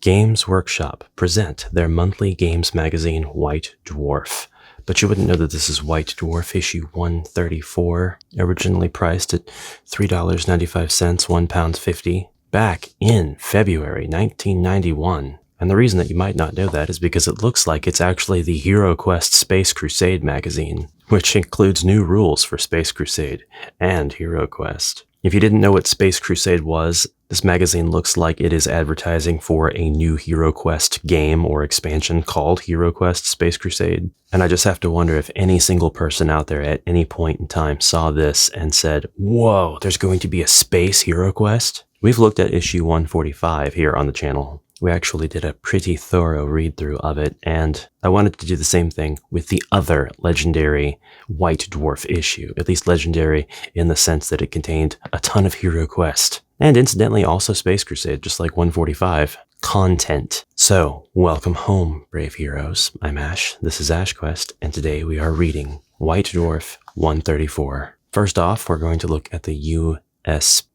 Games Workshop present their monthly games magazine, White Dwarf. But you wouldn't know that this is White Dwarf issue 134, originally priced at $3.95, £1.50, back in February 1991. And the reason that you might not know that is because it looks like it's actually the HeroQuest Space Crusade magazine, which includes new rules for Space Crusade and HeroQuest. If you didn't know what Space Crusade was, this magazine looks like it is advertising for a new HeroQuest game or expansion called HeroQuest Space Crusade. And I just have to wonder if any single person out there at any point in time saw this and said, whoa, there's going to be a Space HeroQuest? We've looked at issue 145 here on the channel. We actually did a pretty thorough read-through of it, and I wanted to do the same thing with the other legendary White Dwarf issue, at least legendary in the sense that it contained a ton of HeroQuest, and incidentally also Space Crusade, just like 145, content. So, welcome home, brave heroes. I'm Ash, this is AshQuest, and today we are reading White Dwarf 134. First off, we're going to look at the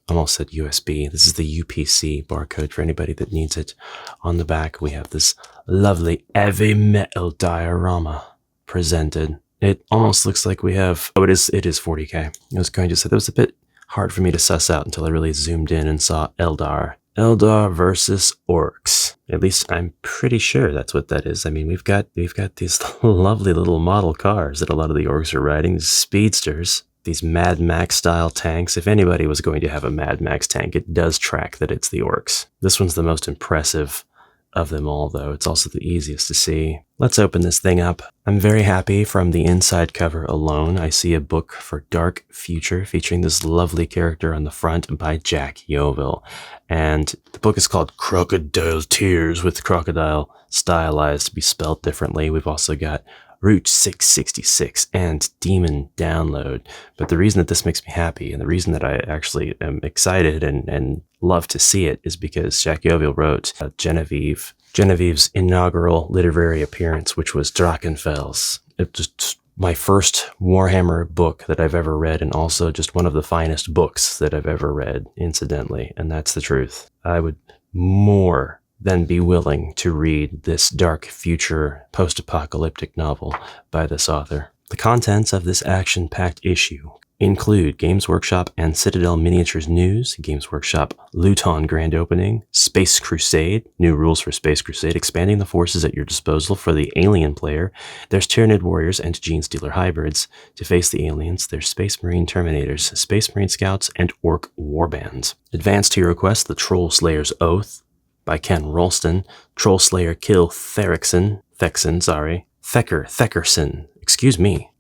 almost said USB. This is the UPC barcode for anybody that needs it. On the back, we have this lovely heavy metal diorama presented. It almost looks like we have, it is 40K. I was going to say that was a bit hard for me to suss out until I really zoomed in and saw Eldar. Eldar versus orcs. At least I'm pretty sure that's what that is. I mean, we've got these lovely little model cars that a lot of the orcs are riding, these speedsters. These Mad Max style tanks. If anybody was going to have a Mad Max tank, it does track that it's the orcs. This one's the most impressive of them all, though. It's also the easiest to see. Let's open this thing up. I'm very happy from the inside cover alone. I see a book for Dark Future featuring this lovely character on the front by Jack Yeovil. And the book is called Crocodile Tears, with crocodile stylized to be spelled differently. We've also got Route 666 and Demon Download. But the reason that this makes me happy, and the reason that I actually am excited and love to see it, is because Jack Yeovil wrote Genevieve's inaugural literary appearance, which was Drachenfels. It was my first Warhammer book that I've ever read, and also just one of the finest books that I've ever read, incidentally, and that's the truth. I would more than be willing to read this dark future post-apocalyptic novel by this author. The contents of this action-packed issue include Games Workshop and Citadel Miniatures news, Games Workshop Luton grand opening, Space Crusade, new rules for Space Crusade, expanding the forces at your disposal for the alien player. There's Tyranid Warriors and Gene Stealer hybrids. To face the aliens, there's Space Marine Terminators, Space Marine Scouts, and Orc Warbands. Advanced HeroQuest, The Troll Slayer's Oath, by Ken Rolston. Troll Slayer Kill Therkerson,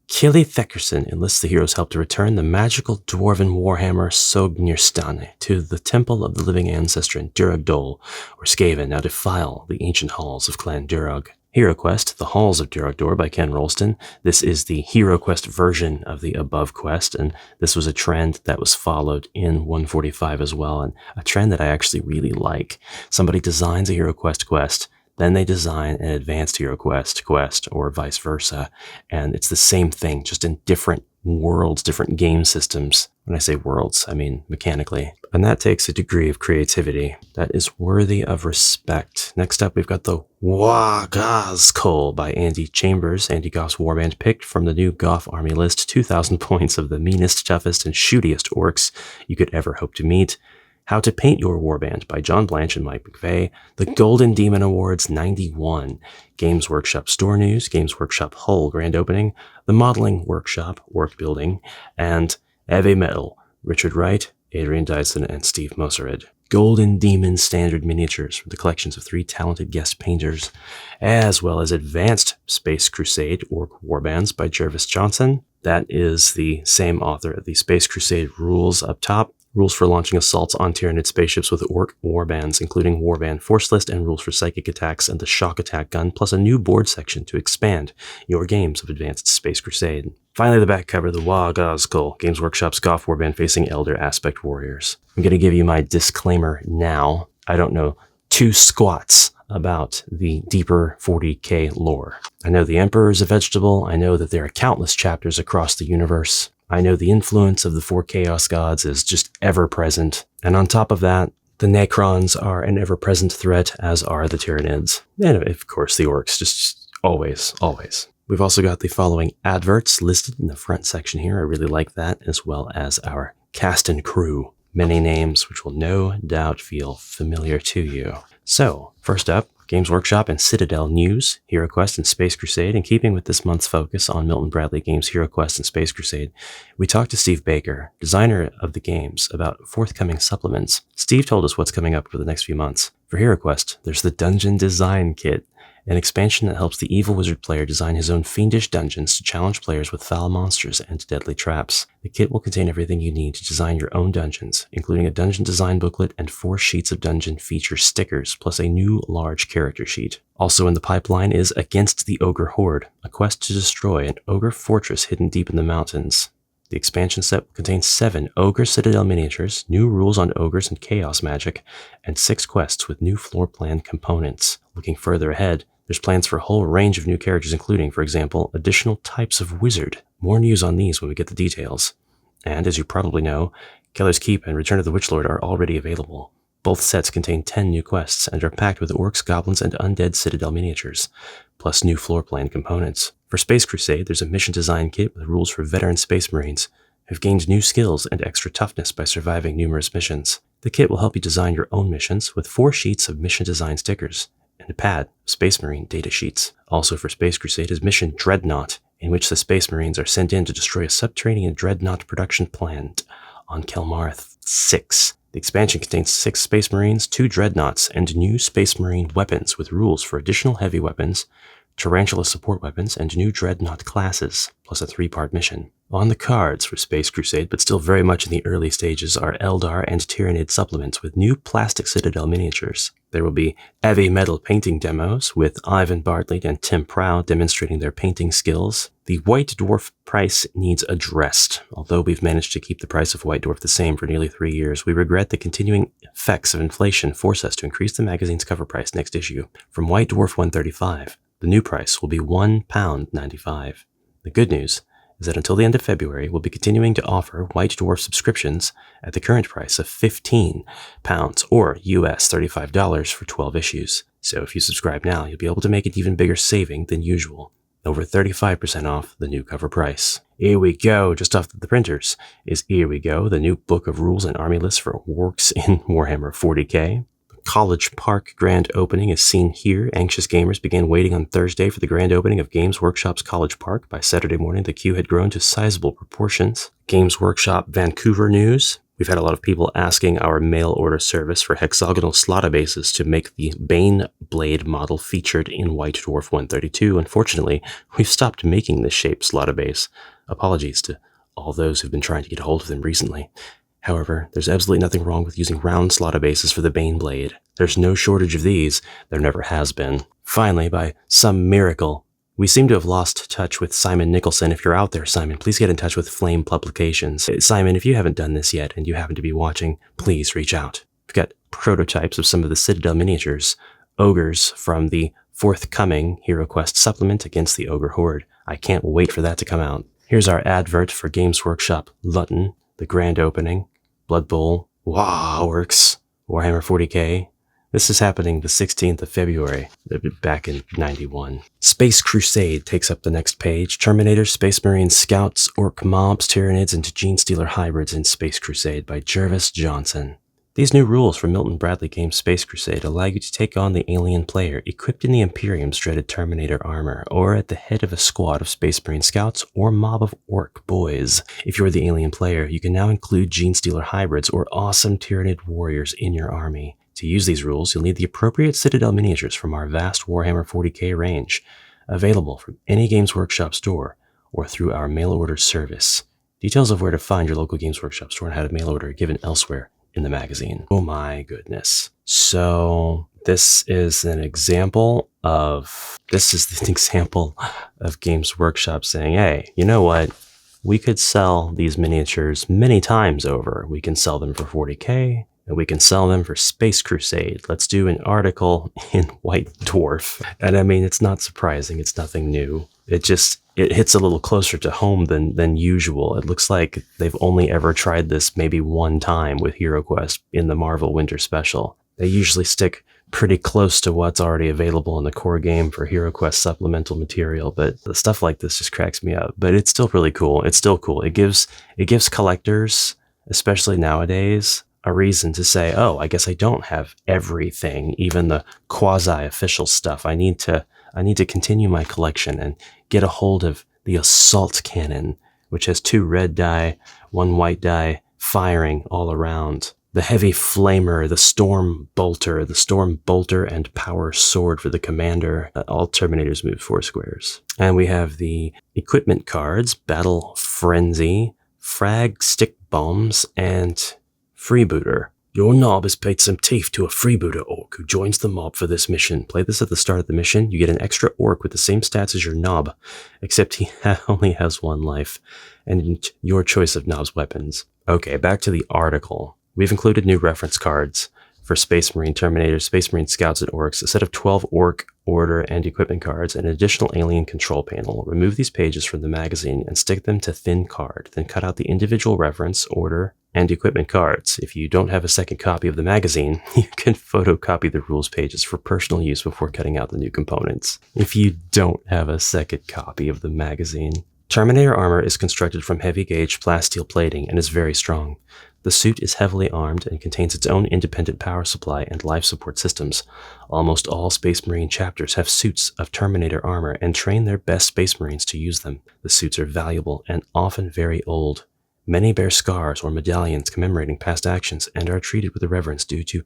Killy Therkerson enlists the hero's help to return the magical dwarven warhammer Sobnirstane to the Temple of the Living Ancestor in Durag Dol, or Skaven, now defile the ancient halls of Clan Durag. HeroQuest, The Halls of Durag by Ken Rolston. This is the HeroQuest version of the above quest, and this was a trend that was followed in 145 as well, and a trend that I actually really like. Somebody designs a HeroQuest quest, then they design an advanced HeroQuest quest, or vice versa, and it's the same thing, just in different worlds, different game systems. When I say worlds, I mean mechanically. And that takes a degree of creativity that is worthy of respect. Next up, we've got the Wagazkol by Andy Chambers, Andy Goff's warband, picked from the new Goff Army list, 2,000 points of the meanest, toughest, and shootiest orcs you could ever hope to meet. How to Paint Your Warband by John Blanche and Mike McVeigh. The Golden Demon Awards 91. Games Workshop Store News, Games Workshop Hull Grand Opening, The Modeling Workshop Work Building, and Heavy Metal, Richard Wright, Adrian Dyson, and Steve Mosered. Golden Demon Standard Miniatures from the collections of 3 talented guest painters, as well as Advanced Space Crusade Orc Warbands by Jervis Johnson. That is the same author of the Space Crusade rules up top. Rules for launching assaults on Tyranid spaceships with Orc warbands, including Warband Force List and rules for psychic attacks and the Shock Attack Gun, plus a new board section to expand your games of Advanced Space Crusade. Finally, the back cover, the Wagazkol, Games Workshop's Goff Warband facing Elder Aspect Warriors. I'm going to give you my disclaimer now. I don't know 2 squats about the deeper 40K lore. I know the Emperor is a vegetable. I know that there are countless chapters across the universe. I know the influence of the 4 Chaos Gods is just ever present. And on top of that, The Necrons are an ever-present threat, as are the Tyranids. And of course the Orcs, just always, always. We've also got the following adverts listed in the front section here. I really like that, as well as our cast and crew. Many names which will no doubt feel familiar to you. So, first up, Games Workshop and Citadel news, HeroQuest and Space Crusade. In keeping with this month's focus on Milton Bradley Games' HeroQuest and Space Crusade, we talked to Steve Baker, designer of the games, about forthcoming supplements. Steve told us what's coming up for the next few months. For HeroQuest, there's the Dungeon Design Kit, an expansion that helps the evil wizard player design his own fiendish dungeons to challenge players with foul monsters and deadly traps. The kit will contain everything you need to design your own dungeons, including a dungeon design booklet and 4 sheets of dungeon feature stickers, plus a new large character sheet. Also in the pipeline is Against the Ogre Horde, a quest to destroy an ogre fortress hidden deep in the mountains. The expansion set will contain 7 Ogre Citadel miniatures, new rules on ogres and chaos magic, and 6 quests with new floor plan components. Looking further ahead, there's plans for a whole range of new characters, including, for example, additional types of wizard. More news on these when we get the details. And, as you probably know, Keller's Keep and Return of the Witchlord are already available. Both sets contain 10 new quests and are packed with orcs, goblins, and undead Citadel miniatures, plus new floor plan components. For Space Crusade, there's a mission design kit with rules for veteran Space Marines who've gained new skills and extra toughness by surviving numerous missions. The kit will help you design your own missions with 4 sheets of mission design stickers and a pad of Space Marine data sheets. Also for Space Crusade is Mission Dreadnought, in which the Space Marines are sent in to destroy a subterranean Dreadnought production plant on Kelmarth 6. The expansion contains 6 Space Marines, 2 Dreadnoughts, and new Space Marine weapons with rules for additional heavy weapons, Tarantula support weapons, and new Dreadnought classes, plus a 3-part mission. On the cards for Space Crusade, but still very much in the early stages, are Eldar and Tyranid supplements with new plastic Citadel miniatures. There will be heavy metal painting demos with Ivan Bartlett and Tim Prow demonstrating their painting skills. The White Dwarf price needs addressed. Although we've managed to keep the price of White Dwarf the same for nearly 3 years, we regret the continuing effects of inflation force us to increase the magazine's cover price next issue. From White Dwarf 135, the new price will be £1.95. The good news is that until the end of February, we'll be continuing to offer White Dwarf subscriptions at the current price of £15 or US $35 for 12 issues. So if you subscribe now, you'll be able to make an even bigger saving than usual. Over 35% off the new cover price. Here we go, just off the printers, is Here We Go, the new book of rules and army lists for orcs in Warhammer 40k. College Park grand opening is seen here. Anxious gamers began waiting on Thursday for the grand opening of Games Workshop's College Park. By Saturday morning, the queue had grown to sizable proportions. Games Workshop Vancouver news. We've had a lot of people asking our mail order service for hexagonal slaughter bases to make the Bane Blade model featured in White Dwarf 132. Unfortunately, we've stopped making this shape slaughter base. Apologies to all those who've been trying to get a hold of them recently. However, there's absolutely nothing wrong with using round slaughter bases for the Bane Blade. There's no shortage of these. There never has been. Finally, by some miracle, we seem to have lost touch with Simon Nicholson. If you're out there, Simon, please get in touch with Flame Publications. Simon, if you haven't done this yet and you happen to be watching, please reach out. We've got prototypes of some of the Citadel miniatures, ogres from the forthcoming HeroQuest supplement Against the Ogre Horde. I can't wait for that to come out. Here's our advert for Games Workshop Luton, the grand opening, Blood Bowl, Works, Warhammer 40k. This is happening the 16th of February, back in 91. Space Crusade takes up the next page. Terminators, Space Marines, Scouts, Orc Mobs, Tyranids, and Gene Stealer Hybrids in Space Crusade by Jervis Johnson. These new rules from Milton Bradley Games' Space Crusade allow you to take on the alien player equipped in the Imperium's dreaded Terminator armor, or at the head of a squad of Space Marine Scouts or mob of Orc boys. If you're the alien player, you can now include Gene Stealer Hybrids or awesome Tyranid warriors in your army. To use these rules, you'll need the appropriate Citadel miniatures from our vast Warhammer 40k range, available from any Games Workshop store or through our mail order service. Details of where to find your local Games Workshop store and how to mail order are given elsewhere in the magazine. Oh my goodness. So this is an example of Games Workshop saying, hey, you know what? We could sell these miniatures many times over. We can sell them for 40k, and we can sell them for Space Crusade. Let's do an article in White Dwarf. And I mean, it's not surprising. It's nothing new. it hits a little closer to home than usual. It looks like they've only ever tried this maybe one time with HeroQuest in the Marvel Winter Special. They usually stick pretty close to what's already available in the core game for HeroQuest supplemental material, but the stuff like this just cracks me up. But it's still really cool. It's still cool. It gives collectors, especially nowadays, a reason to say, oh, I guess I don't have everything, even the quasi-official stuff. I need to continue my collection and get a hold of the assault cannon, which has 2 red die, 1 white die, firing all around. The heavy flamer, the storm bolter and power sword for the commander. All Terminators move 4 squares. And we have the equipment cards, Battle Frenzy, Frag Stick Bombs, and Freebooter. Your knob has paid some teeth to a freebooter orc who joins the mob for this mission. Play this at the start of the mission. You get an extra orc with the same stats as your knob, except he only has 1 life, and your choice of knob's weapons. Okay, back to the article. We've included new reference cards for Space Marine Terminators, Space Marine Scouts, and Orcs, a set of 12 Orc, Order, and Equipment cards, and an additional Alien control panel. Remove these pages from the magazine and stick them to thin card, then cut out the individual reference, order, and equipment cards. If you don't have a second copy of the magazine, you can photocopy the rules pages for personal use before cutting out the new components. If you don't have a second copy of the magazine. Terminator armor is constructed from heavy gauge plasteel plating and is very strong. The suit is heavily armed and contains its own independent power supply and life support systems. Almost all Space Marine chapters have suits of Terminator armor and train their best Space Marines to use them. The suits are valuable and often very old. Many bear scars or medallions commemorating past actions and are treated with reverence due to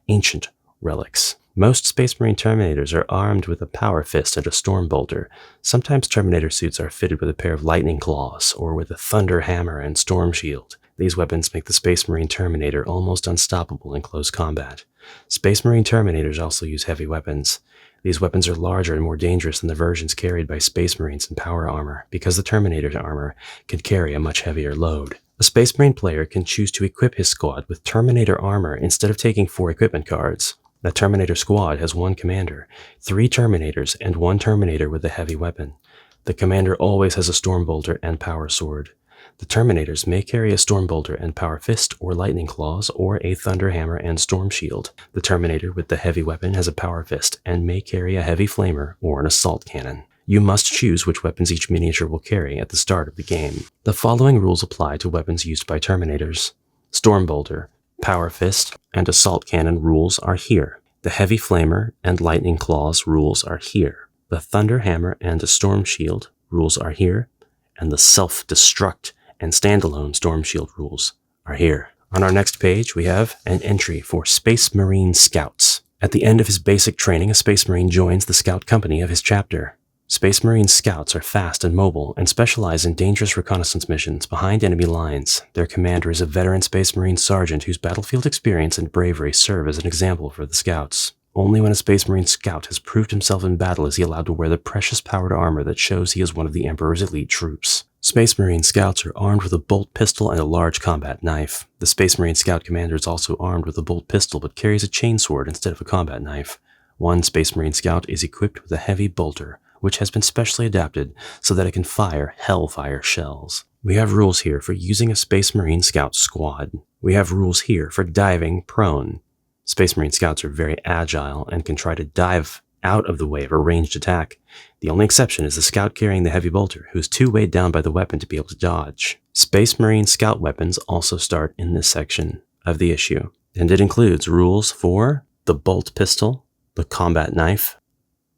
ancient relics. Most Space Marine Terminators are armed with a Power Fist and a Storm Bolter. Sometimes Terminator suits are fitted with a pair of Lightning Claws or with a Thunder Hammer and Storm Shield. These weapons make the Space Marine Terminator almost unstoppable in close combat. Space Marine Terminators also use heavy weapons. These weapons are larger and more dangerous than the versions carried by Space Marines in power armor, because the Terminator's armor can carry a much heavier load. A Space Marine player can choose to equip his squad with Terminator armor instead of taking 4 equipment cards. The Terminator squad has 1 commander, 3 Terminators, and 1 Terminator with a heavy weapon. The commander always has a Storm Bolter and Power Sword. The Terminators may carry a Storm Bolter and Power Fist or Lightning Claws or a Thunder Hammer and Storm Shield. The Terminator with the heavy weapon has a Power Fist and may carry a Heavy Flamer or an Assault Cannon. You must choose which weapons each miniature will carry at the start of the game. The following rules apply to weapons used by Terminators. Storm Bolter, Power Fist, and Assault Cannon rules are here. The Heavy Flamer and Lightning Claws rules are here. The Thunder Hammer and the Storm Shield rules are here. And the Self-Destruct and Standalone Storm Shield rules are here. On our next page, we have an entry for Space Marine Scouts. At the end of his basic training, a Space Marine joins the Scout Company of his chapter. Space Marine Scouts are fast and mobile and specialize in dangerous reconnaissance missions behind enemy lines. Their commander is a veteran Space Marine sergeant whose battlefield experience and bravery serve as an example for the Scouts. Only when a Space Marine Scout has proved himself in battle is he allowed to wear the precious powered armor that shows he is one of the Emperor's elite troops. Space Marine Scouts are armed with a bolt pistol and a large combat knife. The Space Marine Scout commander is also armed with a bolt pistol but carries a chainsword instead of a combat knife. One Space Marine Scout is equipped with a heavy bolter, which has been specially adapted so that it can fire Hellfire shells. We have rules here for using a Space Marine Scout squad. We have rules here for diving prone. Space Marine Scouts are very agile and can try to dive out of the way of a ranged attack. The only exception is the Scout carrying the heavy bolter, who is too weighed down by the weapon to be able to dodge. Space Marine Scout weapons also start in this section of the issue, and it includes rules for the bolt pistol, the combat knife,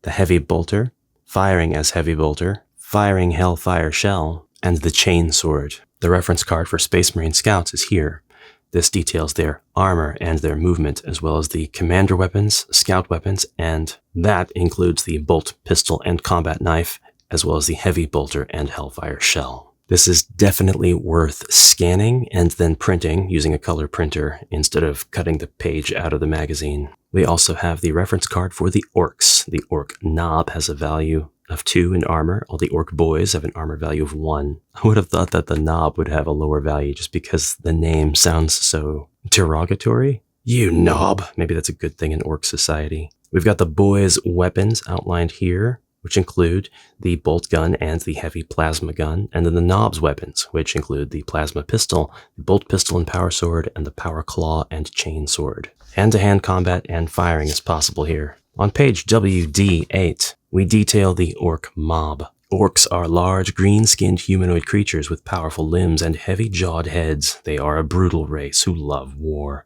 the heavy bolter, firing as heavy bolter, firing Hellfire shell, and the chainsword. The reference card for Space Marine Scouts is here. This details their armor and their movement, as well as the commander weapons, scout weapons, and that includes the bolt pistol and combat knife, as well as the heavy bolter and Hellfire shell. This is definitely worth scanning and then printing using a color printer instead of cutting the page out of the magazine. We also have the reference card for the orcs. The orc knob has a value of 2 in armor, while the orc boys have an armor value of 1. I would have thought that the knob would have a lower value just because the name sounds so derogatory. You knob! Maybe that's a good thing in orc society. We've got the boys' weapons outlined here. which include the bolt gun and the heavy plasma gun, and then the knobs weapons, which include the plasma pistol, the bolt pistol and power sword, and the power claw and chain sword. Hand-to-hand combat and firing is possible here. On page WD8, we detail the orc mob. Orcs are large, green-skinned humanoid creatures with powerful limbs and heavy-jawed heads. They are a brutal race who love war.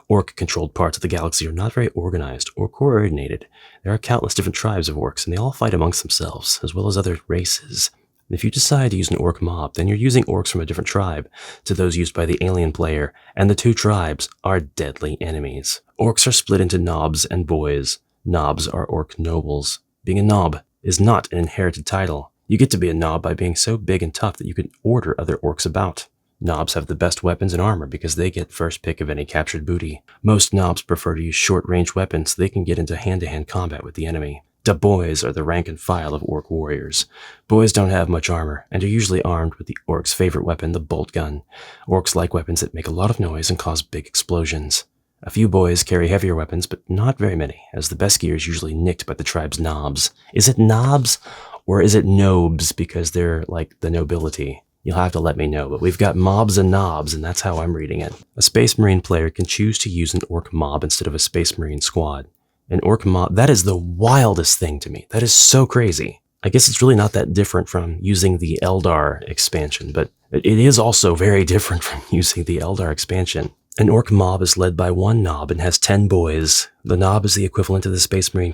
Orc-controlled parts of the galaxy are not very organized or coordinated. There are countless different tribes of orcs, and they all fight amongst themselves, as well as other races. And if you decide to use an orc mob, then you're using orcs from a different tribe to those used by the alien player, and the two tribes are deadly enemies. Orcs are split into knobs and boys. Knobs are orc nobles. Being a knob is not an inherited title. You get to be a knob by being so big and tough that you can order other orcs about. Knobs have the best weapons and armor because they get first pick of any captured booty. Most knobs prefer to use short-range weapons so they can get into hand-to-hand combat with the enemy. The boys are the rank and file of orc warriors. Boys don't have much armor and are usually armed with the orc's favorite weapon, the bolt gun. Orcs like weapons that make a lot of noise and cause big explosions. A few boys carry heavier weapons, but not very many, as the best gear is usually nicked by the tribe's knobs. Is it knobs? Or is it nobs because they're like the nobility? You'll have to let me know, but we've got mobs and knobs, and that's how I'm reading it. A Space Marine player can choose to use an orc mob instead of a Space Marine squad. An orc mob, that is the wildest thing to me. That is so crazy. I guess it's really not that different from using the Eldar expansion, but it is also very different from using the Eldar expansion. An orc mob is led by one knob and has 10 boys. The knob is the equivalent of the Space Marine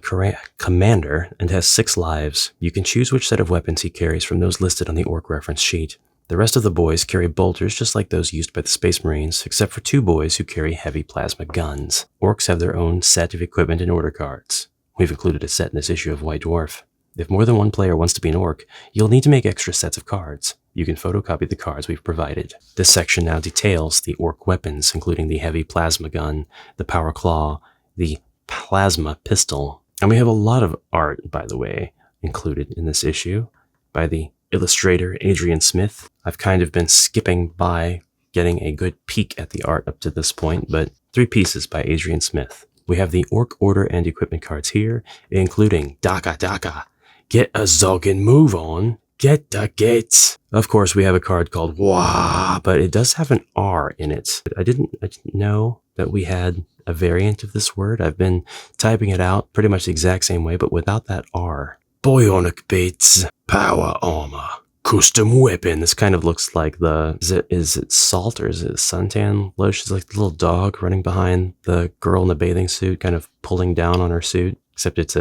commander and has 6 lives. You can choose which set of weapons he carries from those listed on the orc reference sheet. The rest of the boys carry bolters just like those used by the Space Marines, except for 2 boys who carry heavy plasma guns. Orcs have their own set of equipment and order cards. We've included a set in this issue of White Dwarf. If more than one player wants to be an orc, you'll need to make extra sets of cards. You can photocopy the cards we've provided. This section now details the orc weapons, including the heavy plasma gun, the power claw, the plasma pistol. And we have a lot of art, by the way, included in this issue by the illustrator Adrian Smith. I've kind of been skipping by getting a good peek at the art up to this point, but 3 pieces by Adrian Smith. We have the orc order and equipment cards here, including Daka Daka, get a Zolkin move on, get the gates. Of course, we have a card called Wah, but it does have an R in it. I didn't know that we had a variant of this word. I've been typing it out pretty much the exact same way, but without that R. Bionic bits, power armor, custom weapon. This kind of looks like the, is it salt or is it suntan lotion? It's like the little dog running behind the girl in the bathing suit, kind of pulling down on her suit. Except it's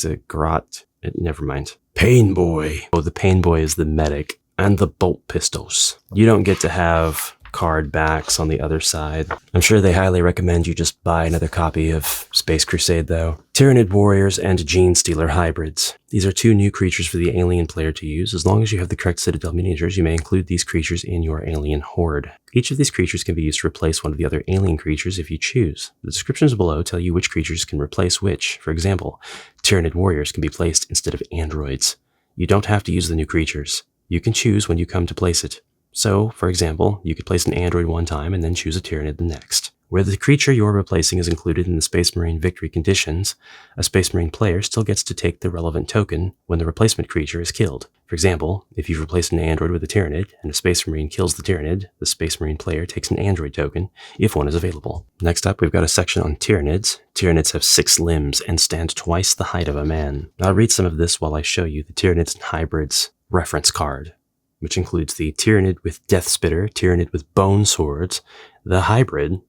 a grot. Never mind. Pain Boy. Oh, the Pain Boy is the medic. And the bolt pistols. You don't get to have card backs on the other side. I'm sure they highly recommend you just buy another copy of Space Crusade, though. Tyranid Warriors and Gene Stealer Hybrids. These are 2 new creatures for the alien player to use. As long as you have the correct Citadel miniatures, you may include these creatures in your alien horde. Each of these creatures can be used to replace one of the other alien creatures if you choose. The descriptions below tell you which creatures can replace which. For example, Tyranid Warriors can be placed instead of androids. You don't have to use the new creatures. You can choose when you come to place it. So, for example, you could place an android one time and then choose a Tyranid the next. Where the creature you're replacing is included in the Space Marine victory conditions, a Space Marine player still gets to take the relevant token when the replacement creature is killed. For example, if you've replaced an android with a Tyranid and a Space Marine kills the Tyranid, the Space Marine player takes an android token if one is available. Next up, we've got a section on Tyranids. Tyranids have 6 limbs and stand twice the height of a man. I'll read some of this while I show you the Tyranids and Hybrids reference card, which includes the Tyranid with Death Spitter, Tyranid with Bone Swords, the Hybrid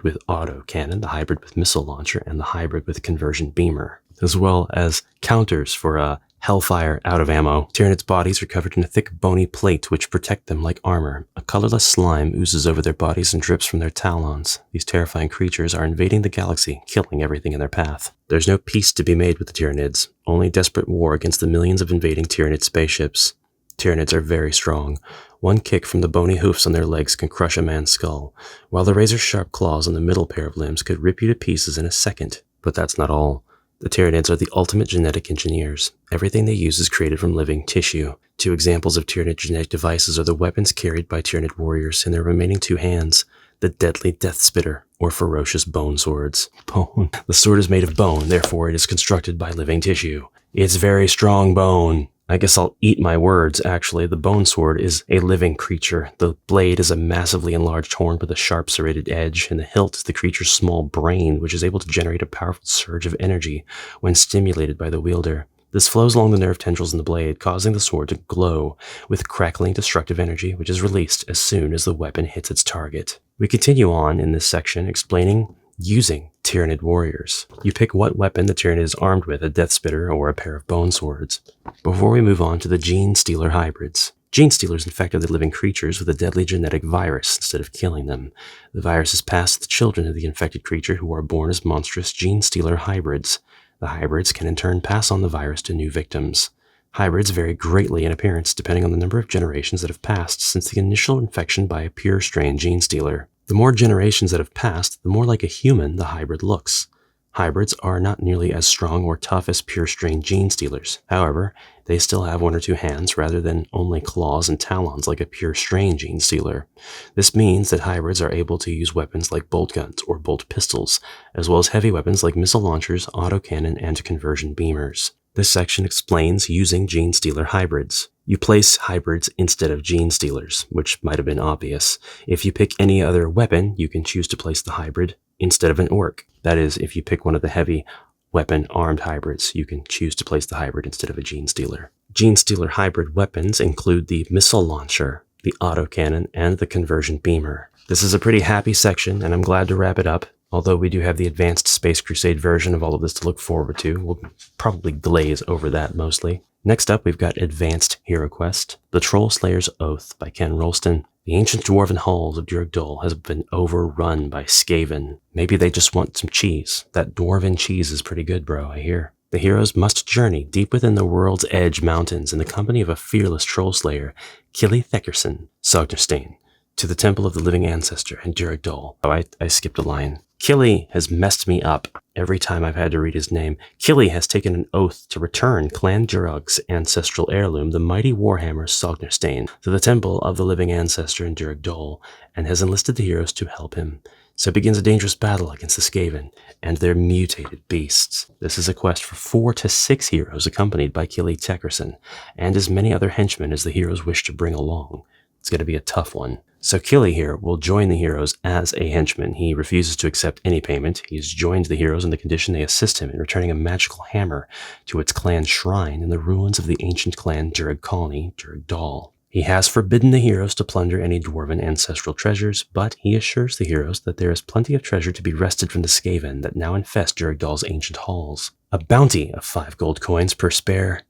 with Auto Cannon, the Hybrid with Missile Launcher, and the Hybrid with Conversion Beamer, as well as counters for Hellfire out of ammo. Tyranids' bodies are covered in a thick bony plate which protect them like armor. A colorless slime oozes over their bodies and drips from their talons. These terrifying creatures are invading the galaxy, killing everything in their path. There's no peace to be made with the Tyranids, only desperate war against the millions of invading Tyranid spaceships. Tyranids are very strong. One kick from the bony hoofs on their legs can crush a man's skull, while the razor-sharp claws on the middle pair of limbs could rip you to pieces in a second. But that's not all. The Tyranids are the ultimate genetic engineers. Everything they use is created from living tissue. 2 examples of Tyranid genetic devices are the weapons carried by Tyranid warriors in their remaining 2 hands, the deadly Death Spitter, or ferocious bone swords. Bone. The sword is made of bone, therefore it is constructed by living tissue. It's very strong bone. I guess I'll eat my words, actually. The bone sword is a living creature. The blade is a massively enlarged horn with a sharp serrated edge, and the hilt is the creature's small brain, which is able to generate a powerful surge of energy when stimulated by the wielder. This flows along the nerve tendrils in the blade, causing the sword to glow with crackling destructive energy, which is released as soon as the weapon hits its target. We continue on in this section explaining using Tyranid warriors. You pick what weapon the Tyranid is armed with, a Death Spitter or a pair of bone swords. Before we move on to the Gene Stealer hybrids. Gene Stealers infect other living creatures with a deadly genetic virus instead of killing them. The virus is passed to the children of the infected creature who are born as monstrous Gene Stealer hybrids. The hybrids can in turn pass on the virus to new victims. Hybrids vary greatly in appearance depending on the number of generations that have passed since the initial infection by a pure strain Gene Stealer. The more generations that have passed, the more like a human the hybrid looks. Hybrids are not nearly as strong or tough as pure strain Gene Stealers. However, they still have one or two hands rather than only claws and talons like a pure strain Gene Stealer. This means that hybrids are able to use weapons like bolt guns or bolt pistols, as well as heavy weapons like missile launchers, autocannon, and conversion beamers. This section explains using Gene Stealer hybrids. You place hybrids instead of Gene Stealers, which might have been obvious. If you pick any other weapon, you can choose to place the hybrid instead of an orc. That is, if you pick one of the heavy weapon armed hybrids, you can choose to place the hybrid instead of a Gene Stealer. Gene Stealer hybrid weapons include the missile launcher, the autocannon, and the conversion beamer. This is a pretty happy section, and I'm glad to wrap it up. Although we do have the advanced Space Crusade version of all of this to look forward to, we'll probably glaze over that mostly. Next up, we've got Advanced HeroQuest, The Troll Slayer's Oath by Ken Rolston. The ancient dwarven halls of Duragdol has been overrun by Skaven. Maybe they just want some cheese. That dwarven cheese is pretty good, bro, I hear. The heroes must journey deep within the World's Edge Mountains in the company of a fearless troll slayer, Killy Theckerson, Sognarstein, to the Temple of the Living Ancestor in Duragdol. Oh, I skipped a line. Killy has messed me up every time I've had to read his name. Killy has taken an oath to return Clan Durug's ancestral heirloom, the mighty warhammer Sognarstein, to the Temple of the Living Ancestor in Duragdol, and has enlisted the heroes to help him. So begins a dangerous battle against the Skaven and their mutated beasts. This is a quest for 4 to 6 heroes accompanied by Killy Theckerson, and as many other henchmen as the heroes wish to bring along. It's going to be a tough one. So Killy here will join the heroes as a henchman. He refuses to accept any payment. He's joined the heroes on the condition they assist him in returning a magical hammer to its clan shrine in the ruins of the ancient clan Durag colony, Duragdol. He has forbidden the heroes to plunder any dwarven ancestral treasures, but he assures the heroes that there is plenty of treasure to be wrested from the Skaven that now infest Duragdol's ancient halls. A bounty of 5 gold coins per pair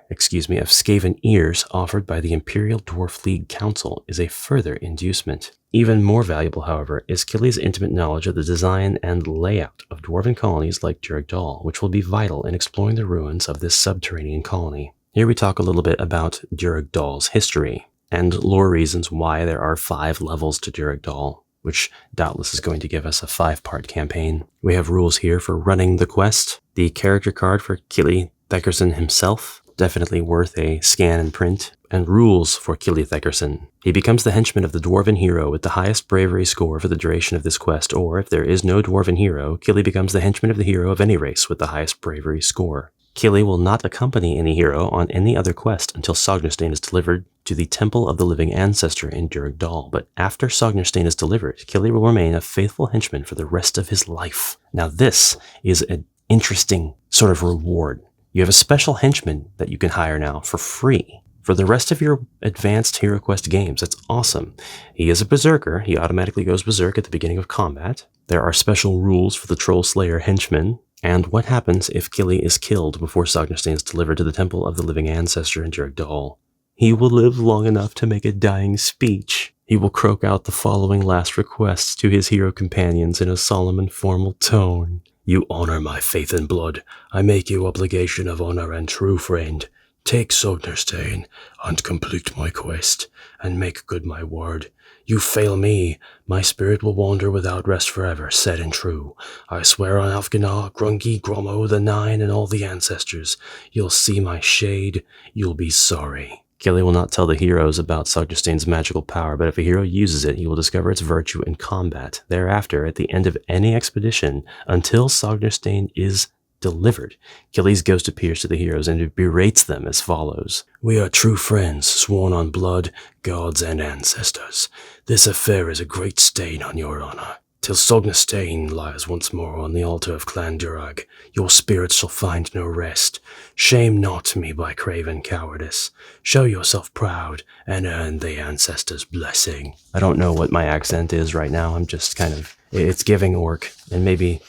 of Skaven ears offered by the Imperial Dwarf League Council is a further inducement. Even more valuable, however, is Killy's intimate knowledge of the design and layout of dwarven colonies like Duragdol, which will be vital in exploring the ruins of this subterranean colony. Here we talk a little bit about Duragdol's history and lore reasons why there are 5 levels to Duragdol, which doubtless is going to give us a 5-part campaign. We have rules here for running the quest. The character card for Killy Theckerson himself, definitely worth a scan and print. And rules for Killy Theckerson. He becomes the henchman of the dwarven hero with the highest bravery score for the duration of this quest, or if there is no dwarven hero, Killy becomes the henchman of the hero of any race with the highest bravery score. Killy will not accompany any hero on any other quest until Sognarstein is delivered to the Temple of the Living Ancestor in Duragdol, but after Sognarstein is delivered, Killy will remain a faithful henchman for the rest of his life. Now this is an interesting sort of reward. You have a special henchman that you can hire now for free for the rest of your advanced HeroQuest games. That's awesome. He is a berserker. He automatically goes berserk at the beginning of combat. There are special rules for the Troll Slayer henchman. And what happens if Killy is killed before Sognarstein is delivered to the Temple of the Living Ancestor in Duragdol? He will live long enough to make a dying speech. He will croak out the following last requests to his hero companions in a solemn and formal tone. You honor my faith and blood. I make you obligation of honor and true friend. Take Sognarstein and complete my quest, and make good my word. You fail me, my spirit will wander without rest forever, said and true. I swear on Alfgana, Grungy, Gromo, the Nine, and all the ancestors. You'll see my shade, you'll be sorry. Kelly will not tell the heroes about Sognarstein's magical power, but if a hero uses it, he will discover its virtue in combat. Thereafter, at the end of any expedition, until Sognarstein is delivered, Kelly's ghost appears to the heroes and berates them as follows. We are true friends, sworn on blood, gods, and ancestors. This affair is a great stain on your honor. Till Sognarstein lies once more on the altar of Clan Durag, your spirits shall find no rest. Shame not me by craven cowardice. Show yourself proud and earn the ancestors' blessing. I don't know what my accent is right now. I'm just kind of, it's giving orc, and maybe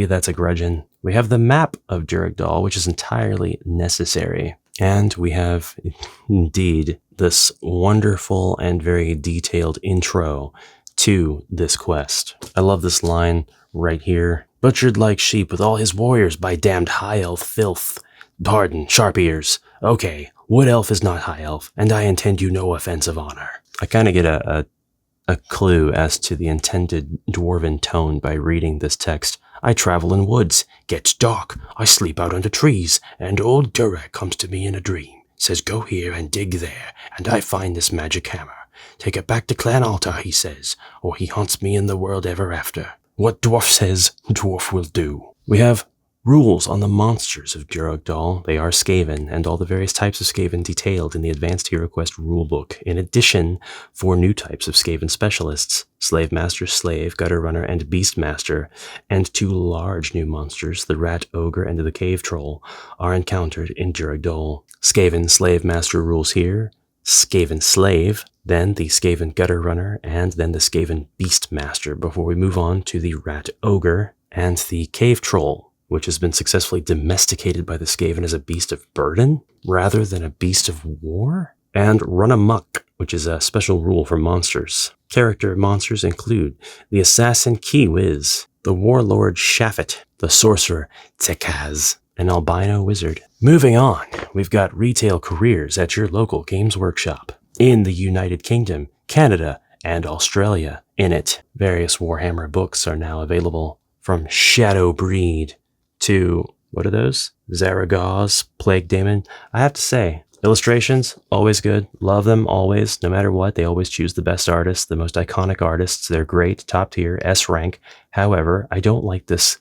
that's a grudgeon. We have the map of Duragdal, which is entirely necessary. And we have, indeed, this wonderful and very detailed intro to this quest. I love this line right here. Butchered like sheep with all his warriors by damned high elf filth. Pardon, sharp ears. Okay, wood elf is not high elf, and I intend you no offensive honor. I kind of get a clue as to the intended dwarven tone by reading this text. I travel in woods, gets dark, I sleep out under trees, and old Durag comes to me in a dream. Says go here and dig there, and I find this magic hammer. Take it back to Clan Altar, he says, or he haunts me in the world ever after. What dwarf says, dwarf will do. We have rules on the monsters of Duragdal. They are Skaven, and all the various types of Skaven detailed in the Advanced HeroQuest rulebook. In addition, 4 new types of Skaven specialists, Slave Master, Slave, Gutter Runner, and Beast Master, and 2 large new monsters, the Rat Ogre and the Cave Troll, are encountered in Duragdal. Skaven Slave Master rules here, Skaven Slave, then the Skaven Gutter Runner, and then the Skaven Beast Master, before we move on to the Rat Ogre and the Cave Troll, which has been successfully domesticated by the Skaven as a beast of burden, rather than a beast of war, and Run Amok, which is a special rule for monsters. Character monsters include the Assassin Kiwiz, the Warlord Shafet, the Sorcerer Tekaz, an albino wizard. Moving on, we've got retail careers at your local Games Workshop in the United Kingdom, Canada, and Australia. In it, various Warhammer books are now available, from Shadow Breed to, what are those? Zaragaz, Plague Daemon. I have to say, illustrations, always good. Love them always, no matter what. They always choose the best artists, the most iconic artists. They're great, top tier, S rank. However, I don't like this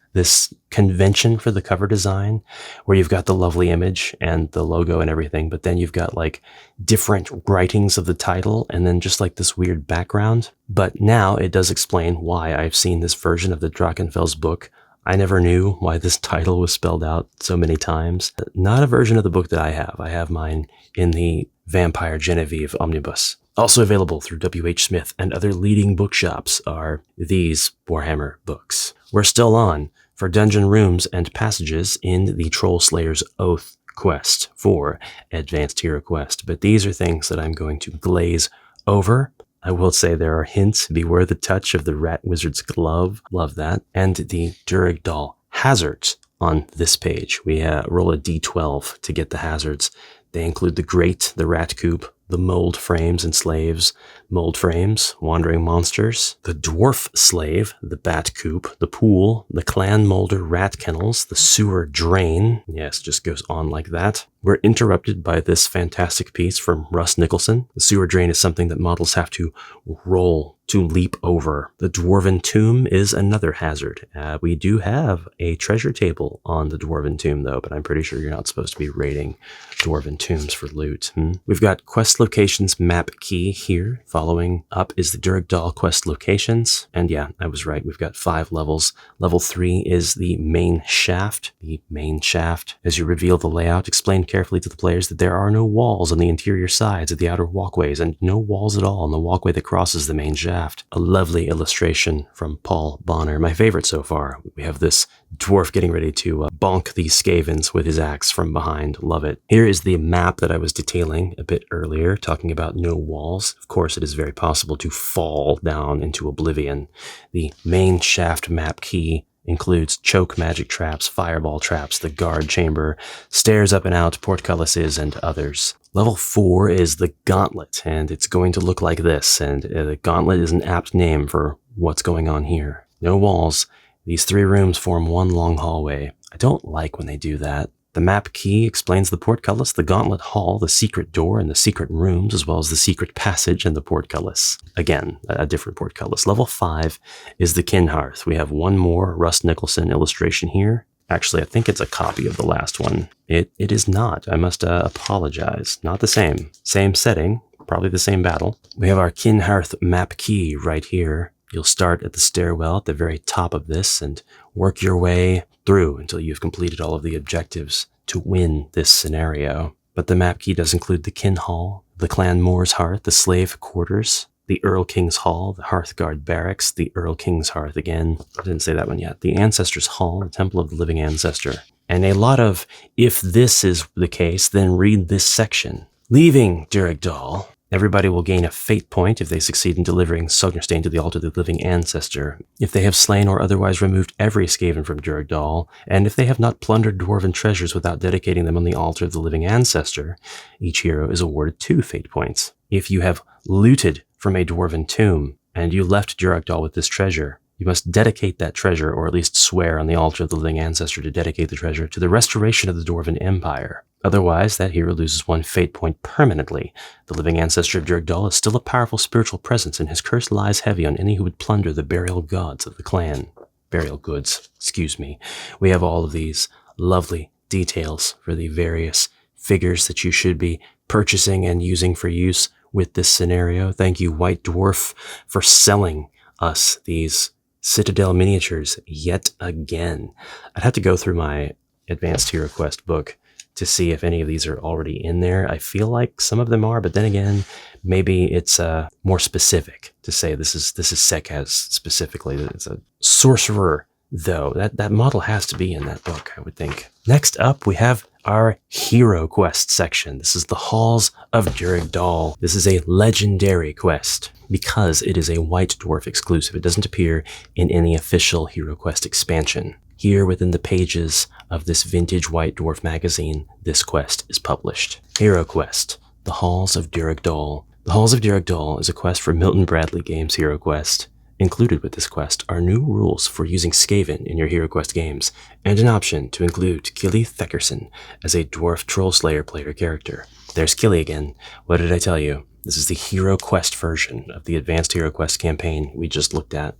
convention for the cover design where you've got the lovely image and the logo and everything, but then you've got like different writings of the title and then just like this weird background. But now it does explain why I've seen this version of the Drachenfels book. I never knew why this title was spelled out so many times. Not a version of the book that I have. I have mine in the Vampire Genevieve Omnibus. Also available through W.H. Smith and other leading bookshops are these Warhammer books. We're still on for Dungeon Rooms and Passages in the Troll Slayer's Oath quest for Advanced HeroQuest, but these are things that I'm going to glaze over. I will say there are hints. Beware the touch of the Rat Wizard's glove. Love that. And the Duragdal hazards on this page. We roll a d12 to get the hazards. They include the Grate, the Rat Coop, the Mold Frames and Slaves, Mold Frames, Wandering Monsters, the Dwarf Slave, the Bat Coop, the Pool, the Clan Molder Rat Kennels, the Sewer Drain. Yes, just goes on like that. We're interrupted by this fantastic piece from Russ Nicholson. The Sewer Drain is something that models have to roll to leap over. The Dwarven Tomb is another hazard. We do have a treasure table on the Dwarven Tomb, though, but I'm pretty sure you're not supposed to be raiding Dwarven Tombs for loot. We've got Quest Locations map key here. Following up is the Duragdal quest locations. And yeah, I was right. We've got 5 levels. Level 3 is the main shaft. The main shaft. As you reveal the layout, explain carefully to the players that there are no walls on the interior sides of the outer walkways and no walls at all on the walkway that crosses the main shaft. A lovely illustration from Paul Bonner, my favorite so far. We have this dwarf getting ready to bonk these Skavens with his axe from behind. Love it. Here is the map that I was detailing a bit earlier, talking about no walls. Of course, it is very possible to fall down into oblivion. The main shaft map key includes choke magic traps, fireball traps, the guard chamber, stairs up and out, portcullises, and others. Level 4 is the Gauntlet, and it's going to look like this, and the Gauntlet is an apt name for what's going on here. No walls. These 3 rooms form one long hallway. I don't like when they do that. The map key explains the portcullis, the gauntlet hall, the secret door, and the secret rooms, as well as the secret passage and the portcullis. Again, a different portcullis. Level 5 is the Kinhearth. We have one more Russ Nicholson illustration here. Actually, I think it's a copy of the last one. It is not. I must apologize. Not the same. Same setting, probably the same battle. We have our Kinhearth map key right here. You'll start at the stairwell at the very top of this and work your way through until you've completed all of the objectives to win this scenario. But the map key does include the Kin Hall, the Clan Moor's Hearth, the Slave Quarters, the Earl King's Hall, the Hearthguard Barracks, the Earl King's Hearth again. I didn't say that one yet. The Ancestor's Hall, the Temple of the Living Ancestor. And a lot of, if this is the case, then read this section. Leaving Duragdal, everybody will gain a fate point if they succeed in delivering Sognarstein to the altar of the living ancestor, if they have slain or otherwise removed every Skaven from Duragdal, and if they have not plundered dwarven treasures without dedicating them on the altar of the living ancestor, each hero is awarded 2 fate points. If you have looted from a dwarven tomb, and you left Duragdal with this treasure, you must dedicate that treasure, or at least swear on the altar of the living ancestor to dedicate the treasure, to the restoration of the Dwarven Empire. Otherwise, that hero loses 1 fate point permanently. The living ancestor of Duragdal is still a powerful spiritual presence, and his curse lies heavy on any who would plunder the burial gods of the clan. Burial goods, excuse me. We have all of these lovely details for the various figures that you should be purchasing and using for use with this scenario. Thank you, White Dwarf, for selling us these Citadel miniatures yet again. I'd have to go through my Advanced HeroQuest book to see if any of these are already in there. I feel like some of them are, but then again, maybe it's more specific to say this is Sekaz specifically. It's a sorcerer, though. That model has to be in that book, I would think. Next up, we have our HeroQuest section. This is the Halls of Duragdal. This is a legendary quest because it is a White Dwarf exclusive. It doesn't appear in any official HeroQuest expansion. Here within the pages of this vintage White Dwarf magazine, this quest is published. HeroQuest, the Halls of Duragdal. The Halls of Duragdal is a quest for Milton Bradley Games HeroQuest. Included with this quest are new rules for using Skaven in your HeroQuest games, and an option to include Killy Theckerson as a Dwarf Troll Slayer player character. There's Killy again. What did I tell you? This is the HeroQuest version of the Advanced HeroQuest campaign we just looked at.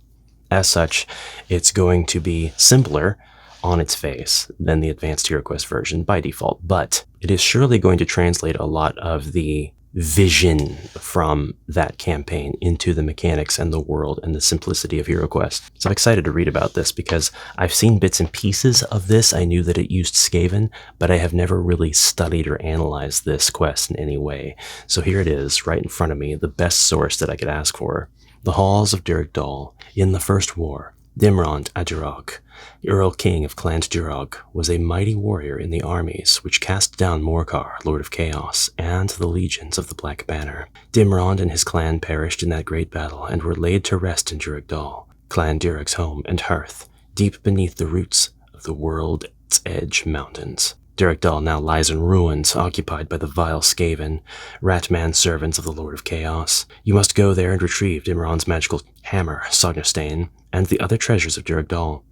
As such, it's going to be simpler on its face than the Advanced HeroQuest version by default, but it is surely going to translate a lot of the vision from that campaign into the mechanics and the world and the simplicity of HeroQuest. So I'm excited to read about this because I've seen bits and pieces of this. I knew that it used Skaven, but I have never really studied or analyzed this quest in any way. So here it is, right in front of me, the best source that I could ask for. The Halls of Duragdal. In the First War, Dimrond Adurog, the Earl King of Clan Durog, was a mighty warrior in the armies which cast down Morcar, Lord of Chaos, and the legions of the Black Banner. Dimrond and his clan perished in that great battle and were laid to rest in Duragdal, Clan Durog's home and hearth, deep beneath the roots of the World's Edge Mountains. Duragdal now lies in ruins, occupied by the vile Skaven, Ratman servants of the Lord of Chaos. You must go there and retrieve Dimrond's magical hammer, Sognarstein, and the other treasures of Duragdal.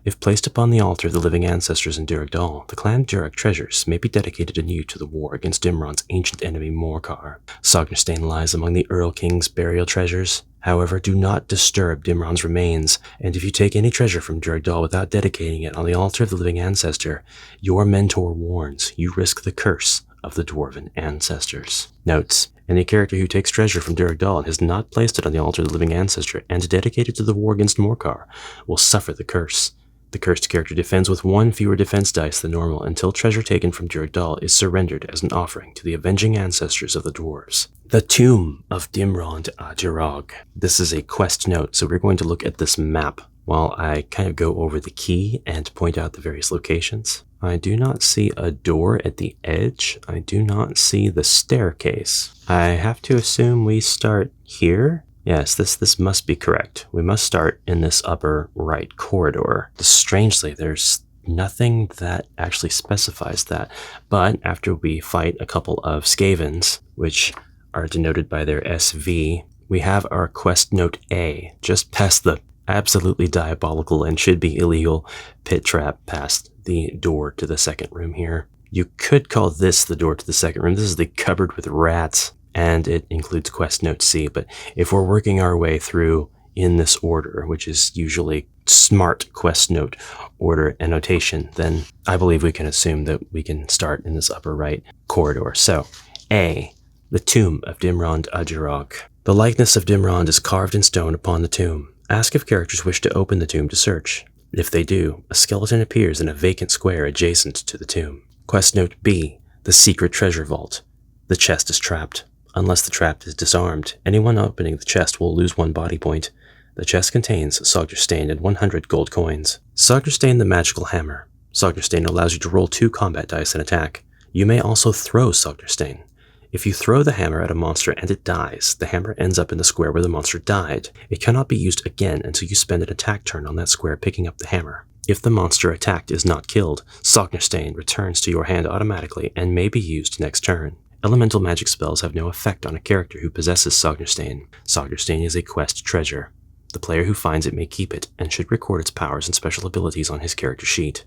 If placed upon the altar of the living ancestors in Duragdal, the Clan Durag treasures may be dedicated anew to the war against Dimrond's ancient enemy Morcar. Sognarstein lies among the Earl King's burial treasures. However, do not disturb Dimrond's remains, and if you take any treasure from Duragdal without dedicating it on the altar of the living ancestor, your mentor warns you risk the curse of the dwarven ancestors. Notes: any character who takes treasure from Duragdal and has not placed it on the altar of the living ancestor and dedicated to the war against Morcar will suffer the curse. The cursed character defends with 1 fewer defense dice than normal until treasure taken from Duragdal is surrendered as an offering to the avenging ancestors of the dwarves. The Tomb of Dimrond Adurog. This is a quest note, so we're going to look at this map while I kind of go over the key and point out the various locations. I do not see a door at the edge. I do not see the staircase. I have to assume we start here. Yes, this must be correct. We must start in this upper right corridor. Strangely, there's nothing that actually specifies that. But after we fight a couple of Skavens, which are denoted by their SV, we have our quest note A, just past the absolutely diabolical and should be illegal pit trap past the door to the second room here. You could call this the door to the second room. This is the cupboard with rats, and it includes quest note C. But if we're working our way through in this order, which is usually smart quest note order annotation, then I believe we can assume that we can start in this upper right corridor. So, A, the tomb of Dimrond Ajirog. The likeness of Dimrond is carved in stone upon the tomb. Ask if characters wish to open the tomb to search. If they do, a skeleton appears in a vacant square adjacent to the tomb. Quest note B, the secret treasure vault. The chest is trapped. Unless the trap is disarmed, anyone opening the chest will lose 1 body point. The chest contains Sogderstein and 100 gold coins. Sogderstein the magical hammer. Sogderstein allows you to roll 2 combat dice and attack. You may also throw Sogderstein. If you throw the hammer at a monster and it dies, the hammer ends up in the square where the monster died. It cannot be used again until you spend an attack turn on that square picking up the hammer. If the monster attacked is not killed, Sogderstein returns to your hand automatically and may be used next turn. Elemental magic spells have no effect on a character who possesses Sogderstein. Sogderstein is a quest treasure. The player who finds it may keep it and should record its powers and special abilities on his character sheet.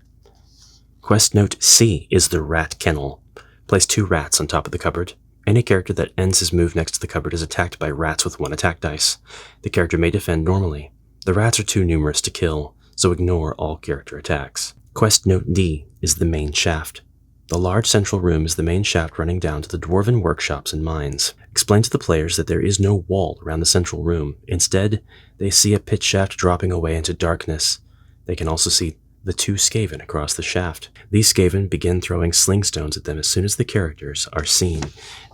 Quest note C is the rat kennel. Place 2 rats on top of the cupboard. Any character that ends his move next to the cupboard is attacked by rats with 1 attack dice. The character may defend normally. The rats are too numerous to kill, so ignore all character attacks. Quest note D is the main shaft. The large central room is the main shaft running down to the dwarven workshops and mines. Explain to the players that there is no wall around the central room. Instead, they see a pit shaft dropping away into darkness. They can also see the 2 Skaven across the shaft. These Skaven begin throwing sling stones at them as soon as the characters are seen.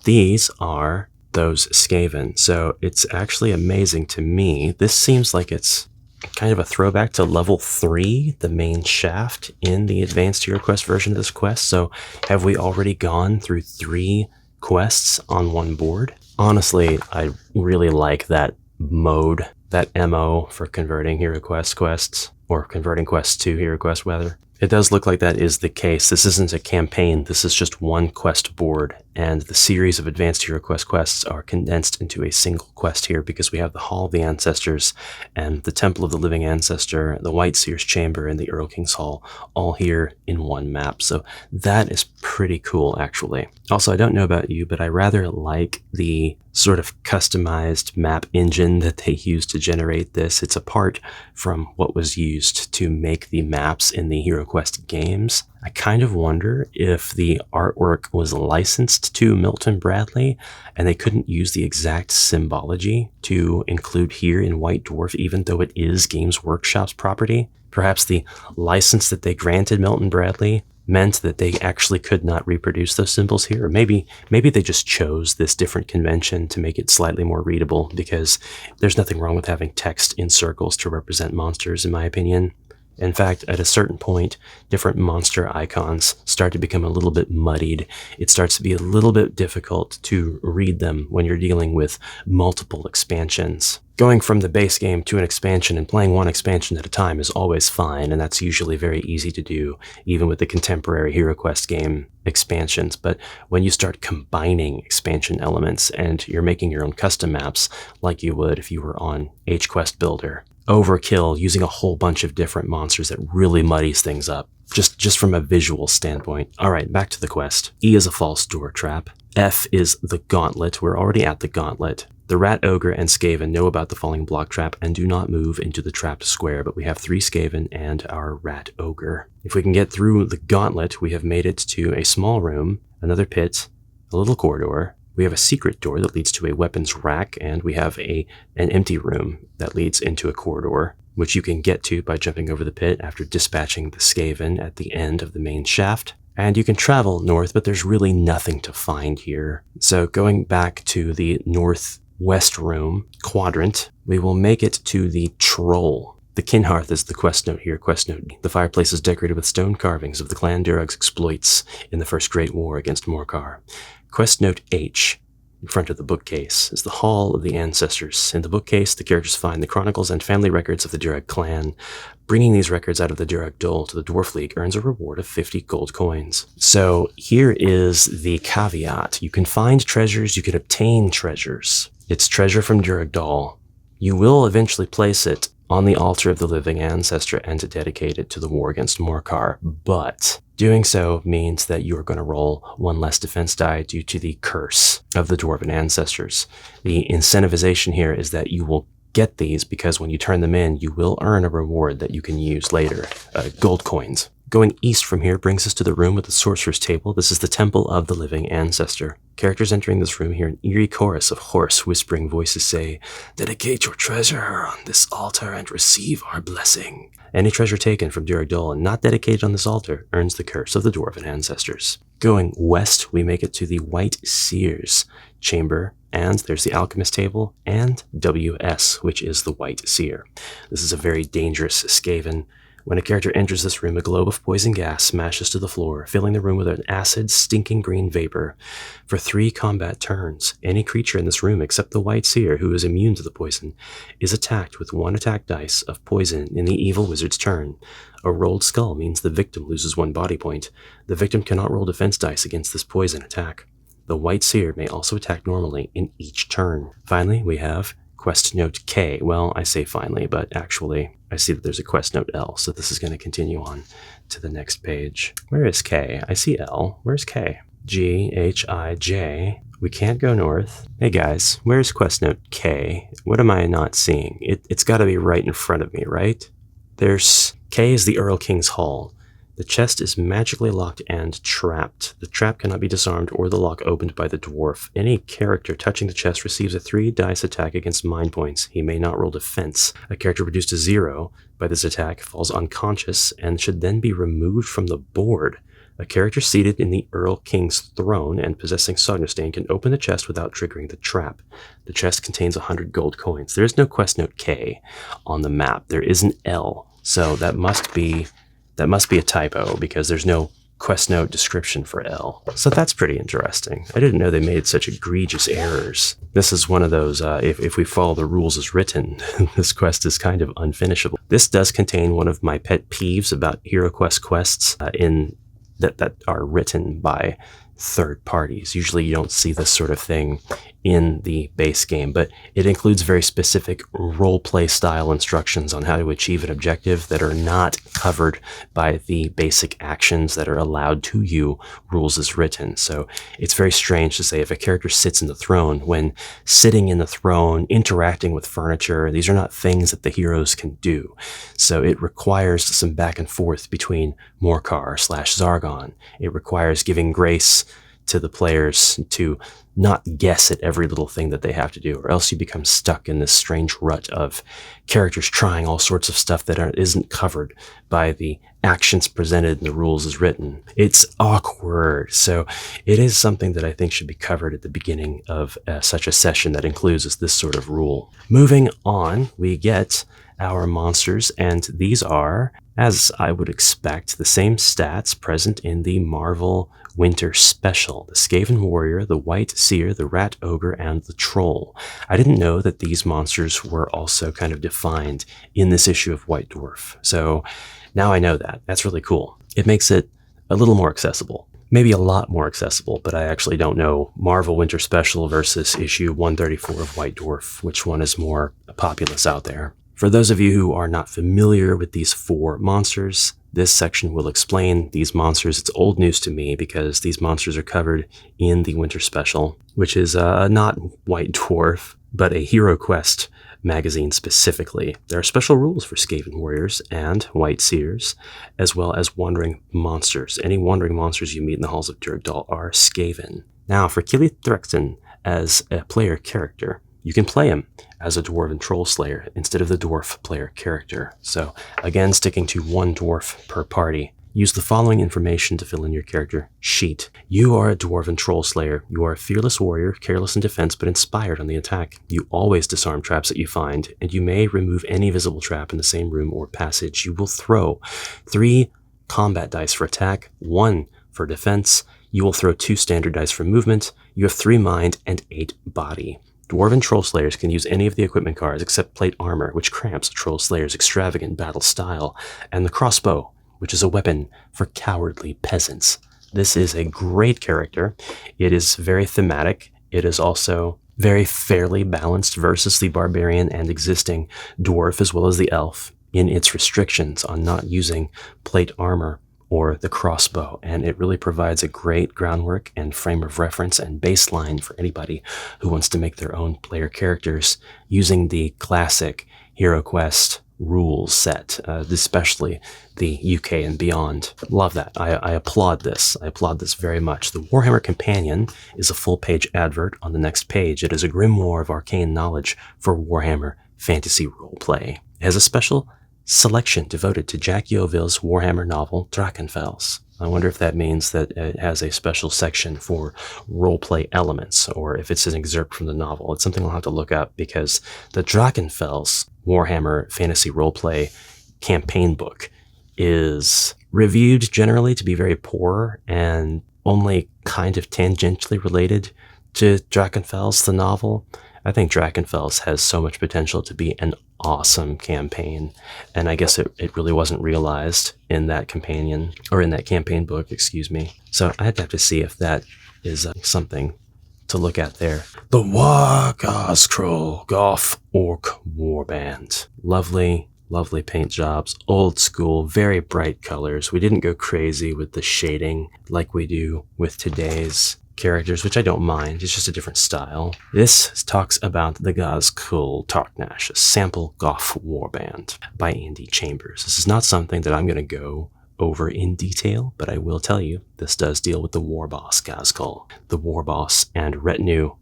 These are those Skaven. So it's actually amazing to me. This seems like it's kind of a throwback to level 3, the main shaft in the advanced HeroQuest version of this quest. So have we already gone through 3 quests on one board? Honestly, I really like that mode, that MO for converting HeroQuest quests, or converting quests to HeroQuest rather. It does look like that is the case. This isn't a campaign, this is just one quest board, and the series of advanced HeroQuest quests are condensed into a single quest here because we have the Hall of the Ancestors and the Temple of the Living Ancestor, the White Seer's Chamber, and the Earl King's Hall, all here in one map. So that is pretty cool, actually. Also, I don't know about you, but I rather like the sort of customized map engine that they use to generate this. It's apart from what was used to make the maps in the HeroQuest games. I kind of wonder if the artwork was licensed to Milton Bradley and they couldn't use the exact symbology to include here in White Dwarf, even though it is Games Workshop's property. Perhaps the license that they granted Milton Bradley meant that they actually could not reproduce those symbols here. Or maybe they just chose this different convention to make it slightly more readable, because there's nothing wrong with having text in circles to represent monsters, in my opinion. In fact, at a certain point, different monster icons start to become a little bit muddied. It starts to be a little bit difficult to read them when you're dealing with multiple expansions. Going from the base game to an expansion and playing one expansion at a time is always fine, and that's usually very easy to do, even with the contemporary HeroQuest game expansions. But when you start combining expansion elements and you're making your own custom maps, like you would if you were on HQuest Builder, overkill using a whole bunch of different monsters that really muddies things up, just from a visual standpoint. All right, back to the quest. E is a false door trap. F is the gauntlet. We're already at the gauntlet. The Rat Ogre and Skaven know about the falling block trap and do not move into the trapped square, but we have 3 Skaven and our Rat Ogre. If we can get through the gauntlet, we have made it to a small room, another pit, a little corridor. We have a secret door that leads to a weapons rack, and we have an empty room that leads into a corridor, which you can get to by jumping over the pit after dispatching the Skaven at the end of the main shaft. And you can travel north, but there's really nothing to find here. So going back to the northwest room quadrant, we will make it to the Troll. The Kinhearth is the quest note here. Quest note: the fireplace is decorated with stone carvings of the Clan Durug's exploits in the First Great War against Morcar. Quest note H, in front of the bookcase, is the Hall of the Ancestors. In the bookcase, the characters find the chronicles and family records of the Durug clan. Bringing these records out of the Durug Dole to the Dwarf League earns a reward of 50 gold coins. So here is the caveat. You can find treasures, you can obtain treasures. It's treasure from Durug Dole. You will eventually place it on the altar of the living ancestor and to dedicate it to the war against Morcar. But doing so means that you are going to roll one less defense die due to the curse of the dwarven ancestors. The incentivization here is that you will get these because when you turn them in, you will earn a reward that you can use later, gold coins. Going east from here brings us to the room with the sorcerer's table. This is the temple of the living ancestor. Characters entering this room hear an eerie chorus of hoarse, whispering voices say, "Dedicate your treasure on this altar and receive our blessing." Any treasure taken from Duragdol and not dedicated on this altar earns the curse of the dwarven ancestors. Going west, we make it to the White Seer's chamber, and there's the alchemist table and WS, which is the White Seer. This is a very dangerous Skaven. When a character enters this room, a globe of poison gas smashes to the floor, filling the room with an acid, stinking green vapor. For 3 combat turns, any creature in this room except the White Seer, who is immune to the poison, is attacked with 1 attack dice of poison in the evil wizard's turn. A rolled skull means the victim loses 1 body point. The victim cannot roll defense dice against this poison attack. The White Seer may also attack normally in each turn. Finally, we have quest note K. Well, I say finally, but actually I see that there's a quest note L, so this is going to continue on to the next page. Where is K? I see L. Where's K? G, H, I, J. We can't go north. Hey guys, where's quest note K? What am I not seeing? It's got to be right in front of me, right? There's K is the Earl King's Hall. The chest is magically locked and trapped. The trap cannot be disarmed or the lock opened by the dwarf. Any character touching the chest receives a 3 dice attack against mind points. He may not roll defense. A character reduced to 0 by this attack falls unconscious and should then be removed from the board. A character seated in the Earl King's throne and possessing Sognustain can open the chest without triggering the trap. The chest contains 100 gold coins. There is no quest note K on the map. There is an L, so that must be a typo because there's no quest note description for L. So that's pretty interesting. I didn't know they made such egregious errors. This is one of those, if we follow the rules as written, this quest is kind of unfinishable. This does contain one of my pet peeves about HeroQuest quests that are written by third parties. Usually you don't see this sort of thing in the base game, but it includes very specific role-play style instructions on how to achieve an objective that are not covered by the basic actions that are allowed to you, rules as written. So it's very strange to say if a character sits in the throne, when sitting in the throne, interacting with furniture, these are not things that the heroes can do. So it requires some back and forth between Morcar/Zargon. It requires giving grace to the players to not guess at every little thing that they have to do, or else you become stuck in this strange rut of characters trying all sorts of stuff that isn't covered by the actions presented in the rules as written. It's awkward. So it is something that I think should be covered at the beginning of such a session that includes this sort of rule. Moving on, we get our monsters, and these are, as I would expect, the same stats present in the Marvel Winter Special: the Skaven Warrior, the White Seer, the Rat Ogre, and the Troll. I didn't know that these monsters were also kind of defined in this issue of White Dwarf. So now I know that. That's really cool. It makes it a little more accessible. Maybe a lot more accessible, but I actually don't know Marvel Winter Special versus issue 134 of White Dwarf, which one is more populous out there. For those of you who are not familiar with these 4 monsters, this section will explain these monsters. It's old news to me because these monsters are covered in the Winter Special, which is not White Dwarf, but a HeroQuest magazine specifically. There are special rules for Skaven Warriors and White Seers, as well as Wandering Monsters. Any Wandering Monsters you meet in the halls of Duragdol are Skaven. Now, for Kilith Threkton as a player character, you can play him as a Dwarven Troll Slayer instead of the Dwarf player character. So again, sticking to 1 dwarf per party. Use the following information to fill in your character sheet. You are a Dwarven Troll Slayer. You are a fearless warrior, careless in defense, but inspired on the attack. You always disarm traps that you find, and you may remove any visible trap in the same room or passage. You will throw 3 combat dice for attack, 1 for defense. You will throw 2 standard dice for movement. You have 3 mind and 8 body. Dwarven Troll Slayers can use any of the equipment cards except plate armor, which cramps a Troll Slayer's extravagant battle style, and the crossbow, which is a weapon for cowardly peasants. This is a great character. It is very thematic. It is also Very fairly balanced versus the barbarian and existing dwarf, as well as the elf, in its restrictions on not using plate armor or the crossbow, and it really provides a great groundwork and frame of reference and baseline for anybody who wants to make their own player characters using the classic HeroQuest rules set, especially the UK and beyond. Love that. I applaud this. I applaud this very much. The Warhammer Companion is a full-page advert on the next page. It is a grimoire of arcane knowledge for Warhammer fantasy roleplay. It has a special selection devoted to Jack Yeoville's Warhammer novel Drachenfels. I wonder if that means that it has a special section for roleplay elements, or if it's an excerpt from the novel. It's something I'll have to look up, because the Drachenfels Warhammer fantasy roleplay campaign book is reviewed generally to be very poor and only kind of tangentially related to Drachenfels, the novel. I think Drachenfels has so much potential to be an awesome campaign, and I guess it really wasn't realized in that companion, or in that campaign book, excuse me. So I'd have to see if that is something to look at there. The Wargazkroll Goth Orc Warband. Lovely, lovely paint jobs, old school, very bright colors. We didn't go crazy with the shading like we do with today's characters, which I don't mind. It's just a different style. This talks about the Gazkul Tarknash, a sample Goth warband by Andy Chambers. This is not something that I'm going to go over in detail, but I will tell you, this does deal with the war boss Gazkul, the war boss and retinue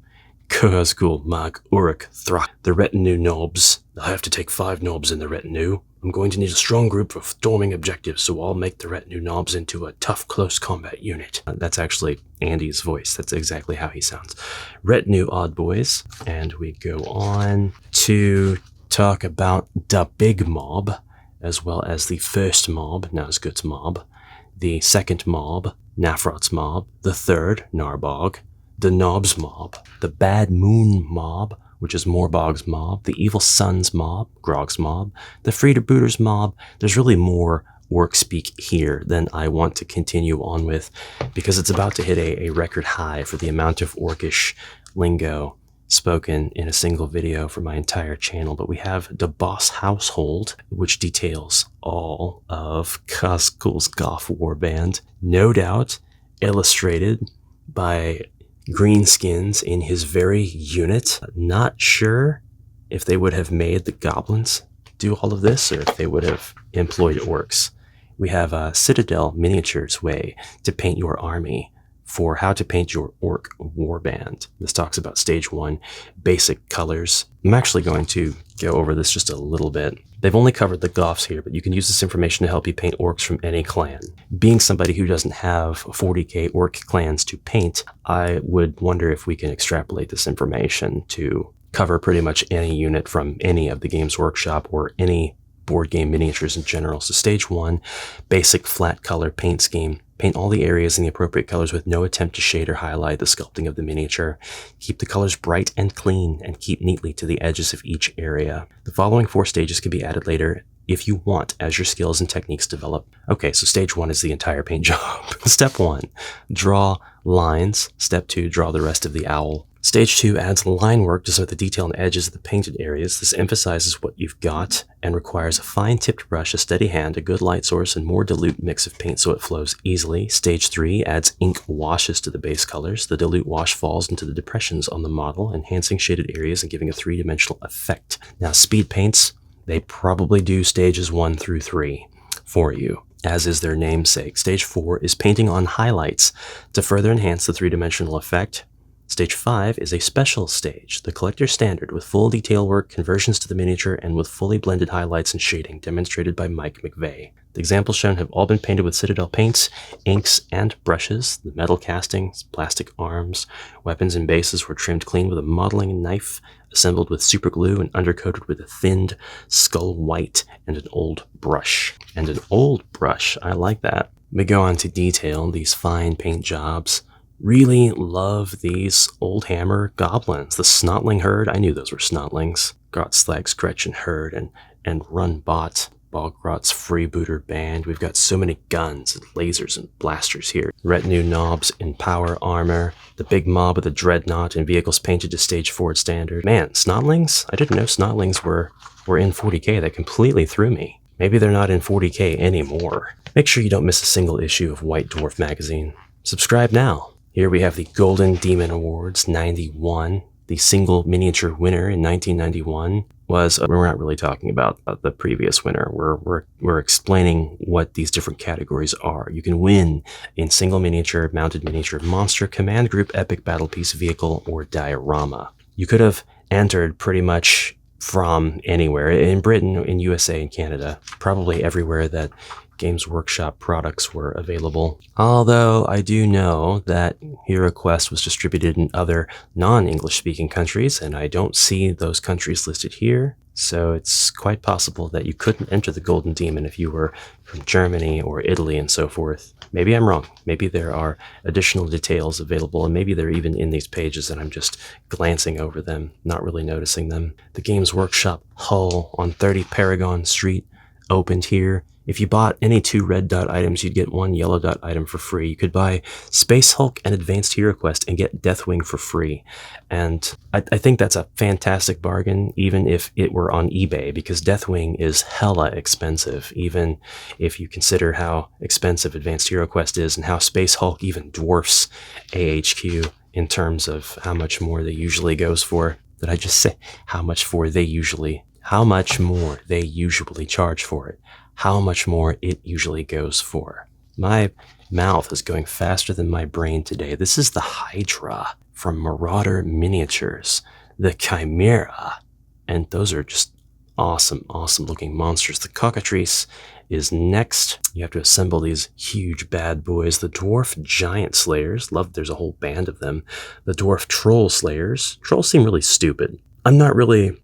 Gazkul Mag Uruk Thrak. The retinue nobs. I have to take 5 nobs in the retinue. I'm going to need a strong group for storming objectives, so I'll make the retinue nobs into a tough close combat unit. That's actually Andy's voice. That's exactly how he sounds. Retinue odd boys. And we go on to talk about the big mob, as well as the first mob, Nazgûl's mob, the second mob, Nafrot's mob, the third, Narbog, the Nob's mob, the Bad Moon mob, which is Morbog's mob, the Evil Sun's mob, Grog's mob, the Freebooters mob. There's really more work speak here than I want to continue on with, because it's about to hit a record high for the amount of orcish lingo spoken in a single video for my entire channel. But we have the Boss Household, which details all of Gazkul's Goth Warband, no doubt illustrated by greenskins in his very unit. Not sure if they would have made the goblins do all of this, or if they would have employed orcs. We have a Citadel Miniatures way to paint your army for how to paint your orc warband. This talks about stage 1 basic colors. I'm actually going to go over this just a little bit. They've only covered the Goths here, but you can use this information to help you paint orcs from any clan. Being somebody who doesn't have 40k orc clans to paint, I would wonder if we can extrapolate this information to cover pretty much any unit from any of the Games Workshop or any board game miniatures in general. So stage 1, basic flat color paint scheme. Paint all the areas in the appropriate colors with no attempt to shade or highlight the sculpting of the miniature. Keep the colors bright and clean, and keep neatly to the edges of each area. The following 4 stages can be added later if you want, as your skills and techniques develop. Okay, so stage 1 is the entire paint job. Step 1, draw lines. Step 2, draw the rest of the owl. Stage 2 adds line work to some of the detail and edges of the painted areas. This emphasizes what you've got and requires a fine-tipped brush, a steady hand, a good light source, and more dilute mix of paint so it flows easily. Stage 3 adds ink washes to the base colors. The dilute wash falls into the depressions on the model, enhancing shaded areas and giving a 3-dimensional effect. Now, speed paints, they probably do stages 1 through 3 for you, as is their namesake. Stage 4 is painting on highlights to further enhance the 3-dimensional effect. Stage 5 is a special stage, the Collector Standard, with full detail work, conversions to the miniature, and with fully blended highlights and shading, demonstrated by Mike McVeigh. The examples shown have all been painted with Citadel paints, inks, and brushes. The metal castings, plastic arms, weapons, and bases were trimmed clean with a modeling knife, assembled with super glue, and undercoated with a thinned skull white and an old brush. And an old brush, I like that. We go on to detail these fine paint jobs. Really love these old hammer goblins. The Snotling herd, I knew those were Snotlings. Grotslag, Scretch, and Herd, and Runbot. Balgrot's Freebooter Band. We've got so many guns and lasers and blasters here. Retinue knobs in power armor. The big mob with the dreadnought and vehicles painted to stage 4 standard. Man, Snotlings? I didn't know Snotlings were in 40k. That completely threw me. Maybe they're not in 40k anymore. Make sure you don't miss a single issue of White Dwarf magazine. Subscribe now. Here we have the Golden Demon Awards 91. The single miniature winner in 1991 was, we're not really talking about the previous winner. We're explaining what these different categories are. You can win in single miniature, mounted miniature, monster, command group, epic battle piece, vehicle, or diorama. You could have entered pretty much from anywhere, in Britain, in USA, and Canada, probably everywhere that Games Workshop products were available. Although I do know that HeroQuest was distributed in other non-English speaking countries, and I don't see those countries listed here. So it's quite possible that you couldn't enter the Golden Demon if you were from Germany or Italy and so forth. Maybe I'm wrong. Maybe there are additional details available, and maybe they're even in these pages and I'm just glancing over them, not really noticing them. The Games Workshop hull on 30 Paragon Street opened here. If you bought any 2 red dot items, you'd get 1 yellow dot item for free. You could buy Space Hulk and Advanced HeroQuest and get Deathwing for free. And I think that's a fantastic bargain, even if it were on eBay, because Deathwing is hella expensive, even if you consider how expensive Advanced HeroQuest is and how Space Hulk even dwarfs AHQ in terms of how much more they usually goes for. Did I just say how much more they usually charge for it? How much more it usually goes for. My mouth is going faster than my brain today. This is the Hydra from Marauder Miniatures, the Chimera, and those are just awesome looking monsters. The Cockatrice is next. You have to assemble these huge bad boys. The Dwarf Giant Slayers, there's a whole band of them. The Dwarf Troll Slayers. Trolls seem really stupid. I'm not really,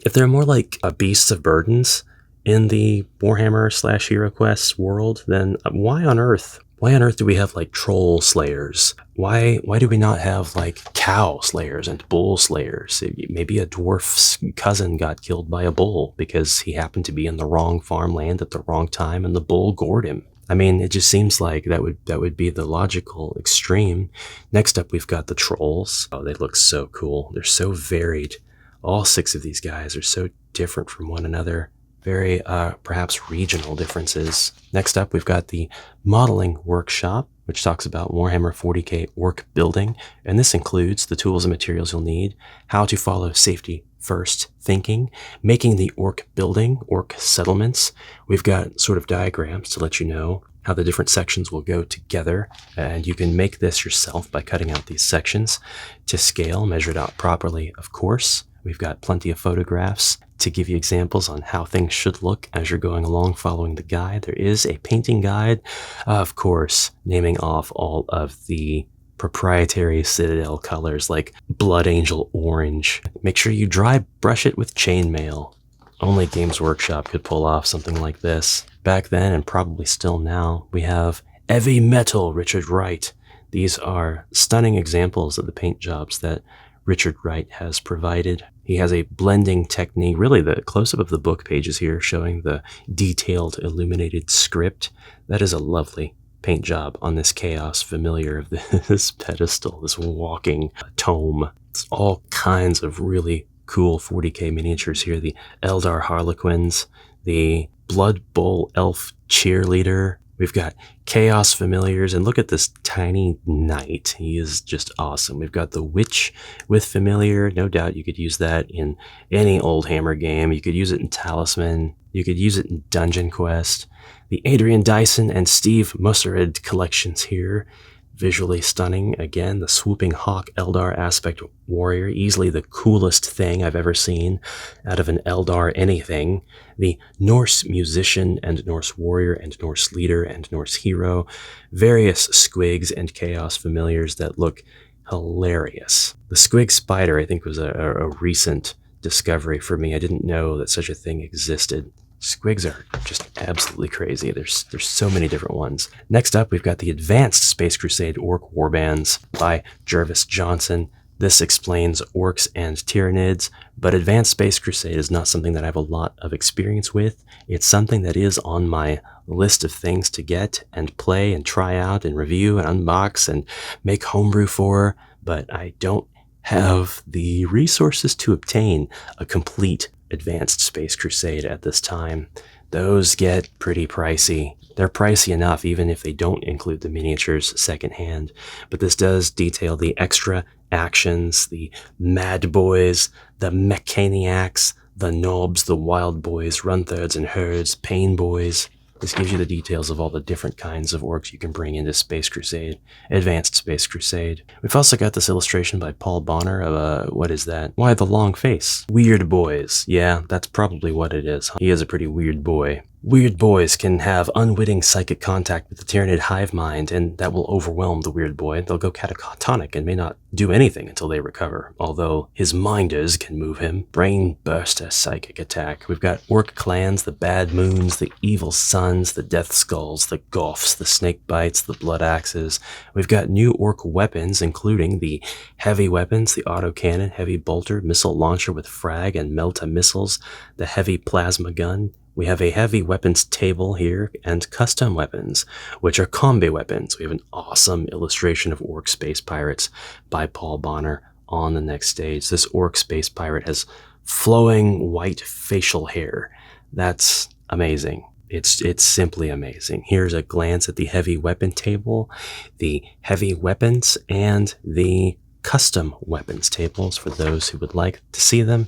if they're more like beasts of burdens in the Warhammer / HeroQuest world, then why on earth do we have like troll slayers? Why do we not have like cow slayers and bull slayers? Maybe a dwarf's cousin got killed by a bull because he happened to be in the wrong farmland at the wrong time and the bull gored him. I mean, it just seems like that would be the logical extreme. Next up, we've got the trolls. Oh, they look so cool. They're so varied. All 6 of these guys are so different from one another. Very, perhaps regional differences. Next up, we've got the Modeling Workshop, which talks about Warhammer 40k orc building, and this includes the tools and materials you'll need, how to follow safety first thinking, making the orc building, orc settlements. We've got sort of diagrams to let you know how the different sections will go together, and you can make this yourself by cutting out these sections to scale, measure it out properly, of course. We've got plenty of photographs to give you examples on how things should look as you're going along following the guide. There is a painting guide, of course, naming off all of the proprietary Citadel colors like Blood Angel Orange. Make sure you dry brush it with chainmail. Only Games Workshop could pull off something like this. Back then, and probably still now, we have Heavy Metal Richard Wright. These are stunning examples of the paint jobs that Richard Wright has provided. He has a blending technique, really the close-up of the book pages here showing the detailed illuminated script. That is a lovely paint job on this Chaos Familiar of this pedestal, this walking tome. It's all kinds of really cool 40k miniatures here. The Eldar Harlequins, the Blood Bowl Elf Cheerleader. We've got Chaos Familiars, and look at this tiny knight. He is just awesome. We've got the Witch with Familiar. No doubt you could use that in any old Hammer game. You could use it in Talisman. You could use it in Dungeon Quest. The Adrian Dyson and Steve Mussered collections here. Visually stunning. Again, the Swooping Hawk Eldar Aspect Warrior. Easily the coolest thing I've ever seen out of an Eldar anything. The Norse Musician and Norse Warrior and Norse Leader and Norse Hero. Various squigs and Chaos Familiars that look hilarious. The Squig Spider, I think, was a recent discovery for me. I didn't know that such a thing existed. Squigs are just absolutely crazy. There's so many different ones. Next up, we've got the Advanced Space Crusade Orc Warbands by Jervis Johnson. This explains orcs and tyranids, but Advanced Space Crusade is not something that I have a lot of experience with. It's something that is on my list of things to get and play and try out and review and unbox and make homebrew for, but I don't have the resources to obtain a complete Advanced Space Crusade at this time. Those get pretty pricey. They're pricey enough even if they don't include the miniatures secondhand, but this does detail the extra actions, the mad boys, the mechaniacs, the knobs, the wild boys, run-thirds and herds, pain boys. This gives you the details of all the different kinds of orcs you can bring into Space Crusade, Advanced Space Crusade. We've also got this illustration by Paul Bonner of, what is that? Why the long face? Weird boys. Yeah, that's probably what it is. He is a pretty weird boy. Weird boys can have unwitting psychic contact with the Tyranid hive mind, and that will overwhelm the weird boy. They'll go catatonic and may not do anything until they recover, although his minders can move him. Brain burster psychic attack. We've got orc clans, the Bad Moons, the Evil Suns, the Death Skulls, the Goffs, the Snake Bites, the Blood Axes. We've got new orc weapons, including the heavy weapons, the autocannon, heavy bolter, missile launcher with frag and melta missiles, the heavy plasma gun. We have a heavy weapons table here and custom weapons, which are combi weapons. We have an awesome illustration of orc space pirates by Paul Bonner on the next stage. This orc space pirate has flowing white facial hair. That's amazing. It's simply amazing. Here's a glance at the heavy weapon table, the heavy weapons, and the custom weapons tables for those who would like to see them.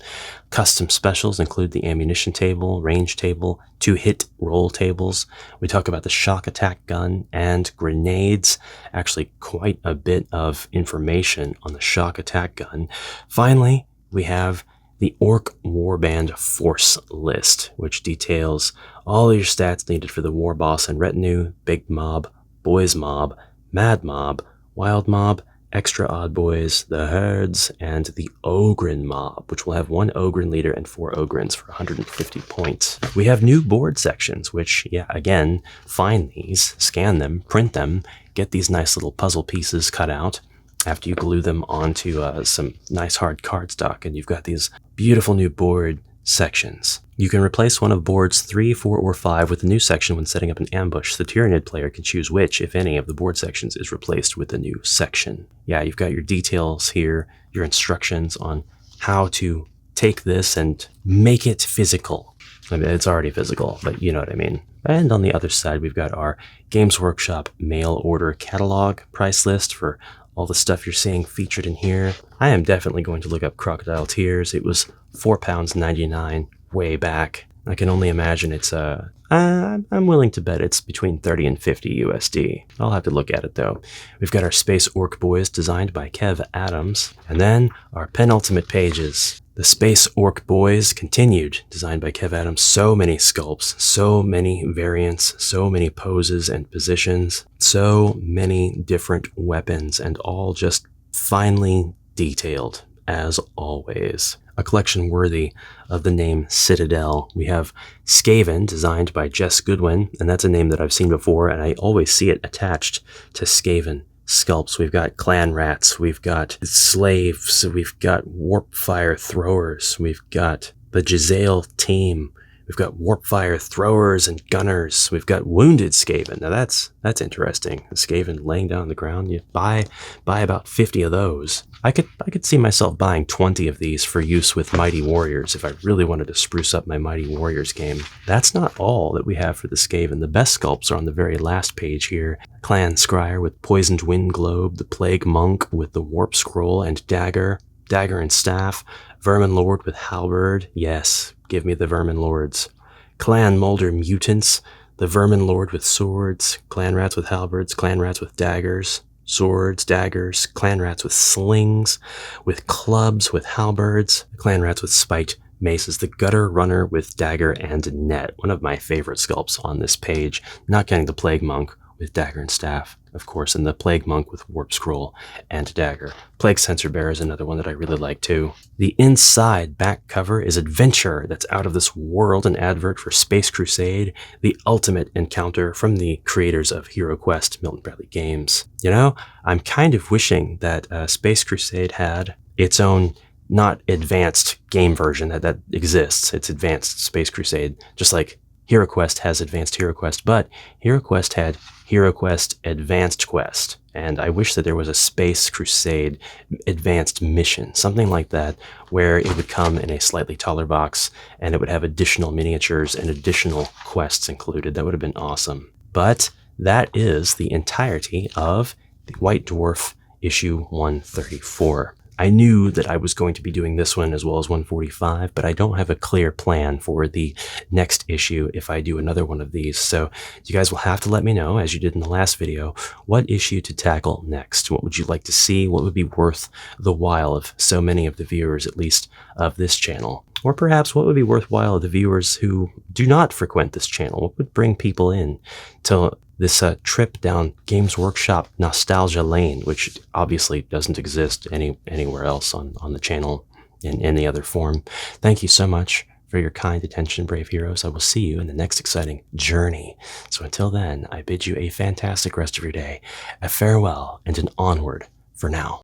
Custom specials include the ammunition table, range table, 2-hit roll tables. We talk about the shock attack gun and grenades. Actually, quite a bit of information on the shock attack gun. Finally, we have the Orc Warband Force List, which details all your stats needed for the War Boss and Retinue, Big Mob, Boys Mob, Mad Mob, Wild Mob, Extra Odd Boys, the Herds, and the Ogren Mob, which will have 1 Ogren leader and 4 Ogrens for 150 points. We have new board sections, which, yeah, again, find these, scan them, print them, get these nice little puzzle pieces cut out after you glue them onto some nice hard cardstock, and you've got these beautiful new board sections. You can replace one of boards 3, 4, or 5 with a new section when setting up an ambush. The Tyranid player can choose which, if any, of the board sections is replaced with a new section. Yeah, you've got your details here, your instructions on how to take this and make it physical. I mean, it's already physical, but you know what I mean. And on the other side, we've got our Games Workshop mail order catalog price list for all the stuff you're seeing featured in here. I am definitely going to look up Crocodile Tears. It was £4.99 way back. I can only imagine it's I'm willing to bet it's between 30 and 50 USD. I'll have to look at it though. We've got our Space Orc Boys designed by Kev Adams, and then our penultimate pages. The Space Orc Boys continued, designed by Kev Adams. So many sculpts, so many variants, so many poses and positions, so many different weapons, and all just finely detailed, as always. A collection worthy of the name Citadel. We have Skaven, designed by Jess Goodwin, and that's a name that I've seen before, and I always see it attached to Skaven sculpts. We've got clan rats, we've got slaves, we've got warp fire throwers, we've got the Giselle team, we've got warp fire throwers and gunners, we've got wounded Skaven. Now that's interesting. A Skaven laying down on the ground. You buy about 50 of those. I could see myself buying 20 of these for use with Mighty Warriors if I really wanted to spruce up my Mighty Warriors game. That's not all that we have for the Skaven. The best sculpts are on the very last page here. Clan Scryer with Poisoned Wind Globe, the Plague Monk with the Warp Scroll and Dagger and Staff, Vermin Lord with Halberd. Yes, give me the Vermin Lords. Clan Mulder Mutants, the Vermin Lord with Swords, Clan Rats with Halberds, Clan Rats with Daggers, Swords, daggers, clan rats with slings, with clubs, with halberds, clan rats with spiked maces, the gutter runner with dagger and net. One of my favorite sculpts on this page, not getting the plague monk with dagger and staff. of course, and the Plague Monk with Warp Scroll and Dagger. Plague Censer Bearer is another one that I really like too. The inside back cover is Adventure, that's out of this world, an advert for Space Crusade, the ultimate encounter from the creators of HeroQuest, Milton Bradley Games. You know, I'm kind of wishing that Space Crusade had its own not advanced game version that exists. It's advanced Space Crusade, just like HeroQuest has advanced HeroQuest, but HeroQuest had HeroQuest Advanced Quest, and I wish that there was a Space Crusade Advanced Mission, something like that, where it would come in a slightly taller box, and it would have additional miniatures and additional quests included. That would have been awesome. But that is the entirety of the White Dwarf issue 134. I knew that I was going to be doing this one as well as 145, but I don't have a clear plan for the next issue if I do another one of these. So you guys will have to let me know, as you did in the last video, what issue to tackle next. What would you like to see? What would be worth the while of so many of the viewers, at least, of this channel? Or perhaps what would be worthwhile of the viewers who do not frequent this channel? What would bring people in to this trip down Games Workshop nostalgia lane, which obviously doesn't exist anywhere else on the channel in any other form. Thank you so much for your kind attention, brave heroes. I will see you in the next exciting journey. So until then, I bid you a fantastic rest of your day, a farewell, and an onward for now.